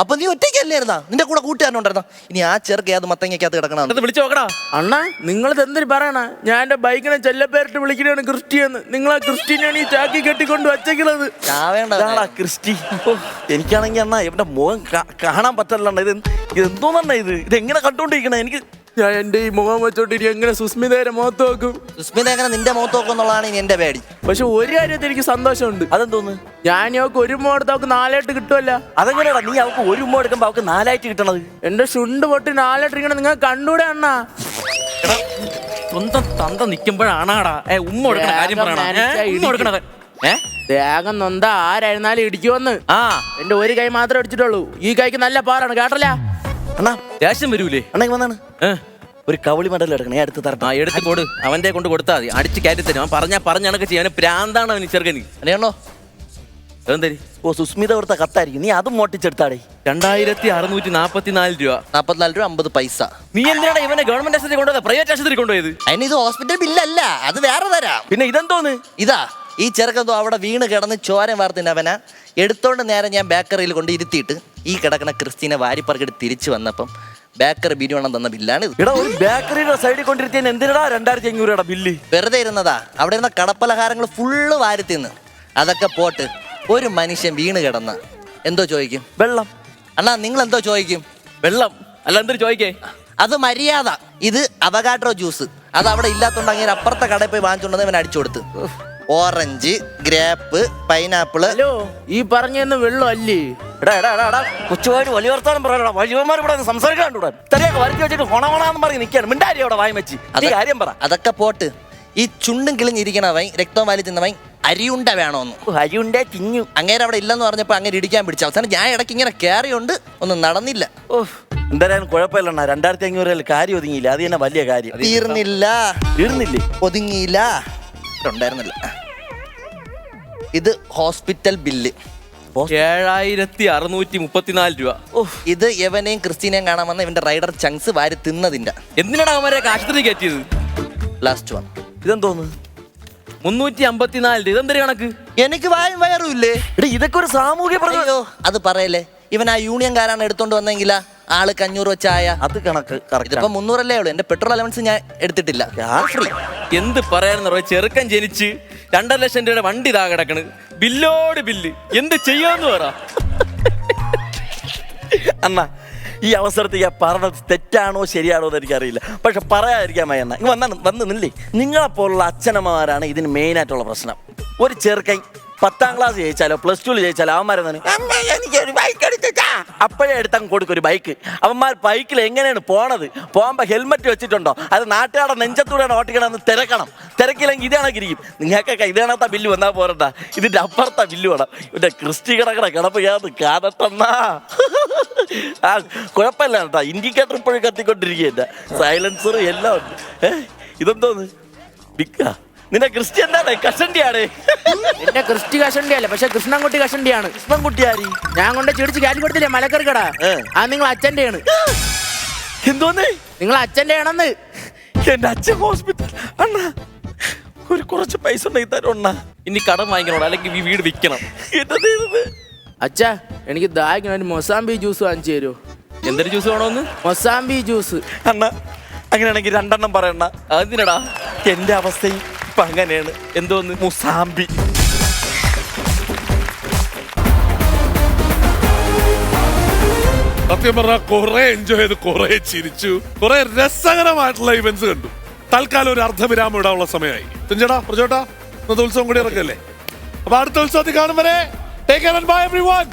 അപ്പൊ നീ ഒറ്റയ്ക്കല്ലായിരുന്നാ? നിന്റെ കൂടെ കൂട്ടുകാരനുണ്ടായിരുന്ന? ഇനി ആ ചെറുക്കെ അത് മത്തങ്ങക്കകത്ത് കിടക്കണം. വിളിച്ചു നോക്കടാ. അണ്ണാ നിങ്ങളിത് എന്തിനു പറയണ? ഞാൻ എന്റെ ബൈക്കിനെ ചെല്ലപ്പേരിട്ട് വിളിക്കണാണ് ക്രിസ്റ്റിയെന്ന്. നിങ്ങൾ ആ ക്രിസ്റ്റീനെയാണ് ഈ ചാക്കി കെട്ടിക്കൊണ്ട് വച്ചേക്കുന്നത്. ക്രിസ്റ്റി, എനിക്കാണെങ്കിൽ അണ്ണാ ഇവന്റെ മുഖം കാണാൻ പറ്റല്ല. ഇത് എന്തോന്നണ്ണ ഇത്? ഇതെങ്ങനെ കണ്ടോണ്ടിരിക്കണ? എനിക്ക് ഞാൻ എന്റെ ഈ മുഖം വെച്ചോണ്ടിരി എങ്ങനെ സുസ്മിതയുടെ മുഖത്ത് നോക്കും? സുസ്മിത എങ്ങനെ നിന്റെ മുഖത്ത് നോക്കും എന്നുള്ളതാണ് ഇനി എന്റെ പേടി. പക്ഷെ ഒരു കാര്യത്തിൽ എനിക്ക് സന്തോഷമുണ്ട്. അതെന്തോന്ന്? ഞാൻ അവക്ക് ഒരു മോടത്ത് അവക്ക് 4 കിട്ടുമല്ല. അതെങ്ങനെയാടാ നീ അവക്ക് ഒരു ഉമ്മ എടുക്കുമ്പോ അവക്ക് 4 കിട്ടണത്? എന്റെ ശുണ്ട് പൊട്ടി 4 ഇരിക്കണം. നിങ്ങൾ കണ്ടൂടെ അണ്ണാ? സ്വന്തം തന്ത നിക്കുമ്പോഴാണാടാ ഉമ്മ കൊടുക്കണ കാര്യം പറയണത്. ദേഹം നൊന്ത ആരായിരുന്നാലും ഇടിക്കുവന്ന്. എന്റെ ഒരു കൈ മാത്രമേ ഇടിച്ചിട്ടുള്ളൂ. ഈ കൈക്ക് നല്ല പാറാണ് കേട്ടല്ല. അണ്ണാ ദേഷ്യം വരൂലേ? അണ്ണാ വന്നാണ് ഒരു കവളി മടൽ എടുക്കണം. ഞാൻ എടുത്ത് തരട്ടെ? എടുത്ത് കൊടു. അവന്റെ കൊണ്ട് കൊടുത്താൽ മതി. അടിച്ച് കയറ്റി തരും. അവൻ പറഞ്ഞണക്ക് ചെയ്യാൻ പ്രാന്താണ് അവന്. ചെറുക്കന് അറിയണോ? എന്തരി? ഓ, സുസ്മിത കൊടുത്ത കത്തായിരിക്കും. നീ അതും മോട്ടിച്ചെടുത്താടേ. 2644 രൂപ. 44 രൂപ 50 പൈസ. നീ എന്തിനാണ് ഇവനെ ഗവൺമെന്റ് ആശുപത്രി കൊണ്ടുപോയത്? പ്രൈവറ്റ് ആശുപത്രി കൊണ്ടുപോയത്? അതിന് ഇത് ഹോസ്പിറ്റൽ ബില്ലല്ല, അത് വേറെ തരാം. പിന്നെ ഇതെന്തോന്ന്? ഇതാ ഈ ചെറുക്കെന്തോ അവിടെ വീണ് കിടന്ന് ചോര വാർത്തിന്റെ അവന എടുത്തോണ്ട് നേരെ ഞാൻ ബേക്കറിയിൽ കൊണ്ട് ഇരുത്തിയിട്ട് ഈ കിടക്കണ ക്രിസ്റ്റീനെ വാരിപ്പറക്കിട്ട് തിരിച്ചു വന്നപ്പം ബേക്കറി ബിരിയാണം തന്ന ബില്ലാണ് ഇത്. ഇവിടെ ഒരു ബേക്കറിയുടെ സൈഡിൽ കൊണ്ടിരുത്തിയ എന്തിനാ 2500 രൂപയുടെ ബില്ല്? വെറുതെ ഇരുന്നതാ. അവിടെ ഇരുന്ന കടപ്പലഹാരങ്ങൾ ഫുള്ള് വാരി തിന്ന്. അതൊക്കെ പോട്ട് ഒരു മനുഷ്യൻ വീണ് കിടന്ന എന്തോ ചോദിക്കും? വെള്ളം. അണ്ണാ നിങ്ങൾ എന്തോ ചോദിക്കും? വെള്ളം അല്ല എന്തൊരു ചോദിക്കേ? അത് മര്യാദ. ഇത് അവകാഡോ ജ്യൂസ്. അത് അവിടെ ഇല്ലാത്തോണ്ട് അങ്ങനെ അപ്പുറത്തെ കടയിൽ പോയി വാങ്ങിച്ചുകൊണ്ടു ഇവൻ അടിച്ചു കൊടുത്ത്. Orange, grape, pineapple. ഹലോ, ഈ പറഞ്ഞ വെള്ളം അല്ലേ? കൊച്ചുമായിട്ട് വലിയ വർത്താനം പറയണ വലിയമാർ ഇവിടെ സംസാരിക്കാണ്ടൂടെ? ഇത്രയൊക്കെ വരച്ച് വെച്ചിട്ട് ഹൊണഹൊണാന്ന് പറഞ്ഞ് നിൽക്കാണ്. മിണ്ടാരി അവിടെ വായി വെച്ച് കാര്യം പറ. അതൊക്കെ പോട്ട് ഈ ചുണ്ടും കിളിഞ്ഞിരിക്കണവൻ രക്തം വലി തിന്നവൻ അരിയുണ്ട വേണോന്ന്. അരിയുണ്ട തിന്നു. അങ്ങേരെ അവിടെ ഇല്ലെന്ന് പറഞ്ഞപ്പോ അങ്ങനെ ഇടിക്കാൻ പിടിച്ചു. അവസാനം ഞാൻ ഇടയ്ക്ക് ഇങ്ങനെ കയറിയോണ്ട് ഒന്നും നടന്നില്ല. എന്തായാലും കുഴപ്പമില്ല. 2500 കാര്യം ഒതുങ്ങിയില്ല. അത് തന്നെ വലിയ കാര്യം. തീർന്നില്ലേ? ഒതുങ്ങിയില്ല. ഉണ്ടായിരുന്നില്ല. ഇത് ഹോസ്പിറ്റൽ ബില്ല് 7634 രൂപ. ഇത് എവനെയും ക്രിസ്റ്റീനെയും കാണാൻ വന്ന ഇവന്റെ റൈഡർ ചങ്സ് വാരി തിന്നതിന്റെ. എന്തിനാണ് അവരെ ആശുപത്രി കയറ്റിയത്? Last one. ഇതെന്തോന്ന്? 354. ഇതെന്തൊരു കണക്ക്? എനിക്ക് വായും വയറും ഇല്ലേ? ഇതൊക്കെ ഒരു സാമൂഹ്യ പറഞ്ഞോ? അത് പറയല്ലേ. ഇവൻ ആ യൂണിയൻകാരാണ് എടുത്തോണ്ട് വന്നെങ്കിലാ ആൾക്ക് 500 വെച്ചായ. അത് കണക്ക്. ഇതിപ്പോ 300 അല്ലേ ഉള്ളൂ. എന്റെ പെട്രോൾ അലവൻസ് ഞാൻ എടുത്തിട്ടില്ല. എന്ത് പറയാനെന്ന് പറയാ? ചെറുക്കൻ ജനിച്ച് 2.5 ലക്ഷം രൂപയുടെ വണ്ടി ഇതാ കിടക്കണ്. ബില്ലോട് ബില്ല്. എന്ത് ചെയ്യാന്ന് പറ. അണ്ണാ ഈ അവസരത്തിൽ ഞാൻ പറഞ്ഞത് തെറ്റാണോ ശരിയാണോ എന്ന് എനിക്കറിയില്ല. പക്ഷെ പറയാതിരിക്കാൻ വയ്യ. വന്ന് നില്ലേ? നിങ്ങളെപ്പോലുള്ള അച്ഛനമ്മമാരാണ് ഇതിന് മെയിനായിട്ടുള്ള പ്രശ്നം. ഒരു ചെറുക്കൻ 10ാം ക്ലാസ് ജയിച്ചാലോ +2 ജയിച്ചാലോ അവന്മാരെ എനിക്കൊരു ബൈക്ക് എടുത്താ അപ്പോഴേ എടുത്തങ്ങ് കൊടുക്കും ഒരു ബൈക്ക്. അവന്മാർ ബൈക്കിൽ എങ്ങനെയാണ് പോണത്? പോകുമ്പോൾ ഹെൽമെറ്റ് വെച്ചിട്ടുണ്ടോ? അത് നാട്ടുകാരുടെ നെഞ്ചത്തൂടെയാണ് ഓട്ടിക്കണമെന്ന് തിരക്കില്ലെങ്കിൽ ഇതാണൊക്കെ നിങ്ങൾക്കൊക്കെ ഇതേണത്ത ബില്ല് വന്നാൽ പോരണ്ട. ഇതിൻ്റെ അപ്പുറത്തെ ബില്ല് വേണം. ഇവിടെ ക്രിസ്റ്റി കിടക്കണ കിടപ്പ് ഞാൻ കാണട്ടെന്നാ. ആ കുഴപ്പമില്ല കേട്ടോ. ഇൻഡിക്കേറ്റർ ഇപ്പോഴും കത്തിക്കൊണ്ടിരിക്കുകയല്ല. സൈലൻസർ എല്ലാം ഉണ്ട്. ഇതെന്തോന്ന്? ബിക്കാ നിന്റെ ക്രിസ്റ്റി എന്താണ്? കഷണ്ടിയാണ്. എന്റെ ക്രിസ്റ്റി കഷണ്ടിയല്ല, പക്ഷെ കൃഷ്ണൻകുട്ടി കഷണ്ടിയാണ്. കൃഷ്ണൻകുട്ടി ആരി? ഞാൻ കൊണ്ട് ചിടിച്ച് കാലി കൊടുത്തില്ലേ മലക്കറി കട? ആ നിങ്ങൾ അച്ഛൻ്റെയാണ്. എന്തോന്ന്? നിങ്ങൾ അച്ഛൻ്റെ ആണെന്ന്. എന്റെ അച്ഛൻ ഹോസ്പിറ്റൽ. അണ്ണാ ഒരു കുറച്ച് പൈസ ഉണ്ടെങ്കിൽ തരുണ്ണ. ഇനി കടം വാങ്ങിക്കണോ അല്ലെങ്കിൽ ഈ വീട് വിൽക്കണം? അച്ഛാ എനിക്ക് ദാഹിക്കണം. ഒരു മൊസാമ്പി ജ്യൂസ് വാങ്ങിച്ചു തരുമോ? എന്തൊരു ജ്യൂസ് വേണോന്ന്? മൊസാമ്പി ജ്യൂസ്. അണ്ണാ അങ്ങനെയാണെങ്കിൽ 2 എണ്ണം പറയണ. അതിനടാ എന്റെ അവസ്ഥയും ഇപ്പൊ അങ്ങനെയാണ്. എന്തോന്ന്? മുസാമ്പി. സത്യം പറഞ്ഞാൽ കുറെ എൻജോയ് ചെയ്ത്, കുറെ ചിരിച്ചു, കുറെ രസകരമായിട്ടുള്ള ഇവന്റ്സ് കണ്ടു. തൽക്കാലം ഒരു അർദ്ധവിരാമം ഇടാനുള്ള സമയമായി. തുഞ്ചേട്ടാ പ്രജോട്ടാ ഇന്നത്തെ ഉത്സവം കൂടി ഇറക്കല്ലേ? അപ്പൊ അടുത്ത ഉത്സവത്തിൽ കാണും വരെ take care and bye everyone.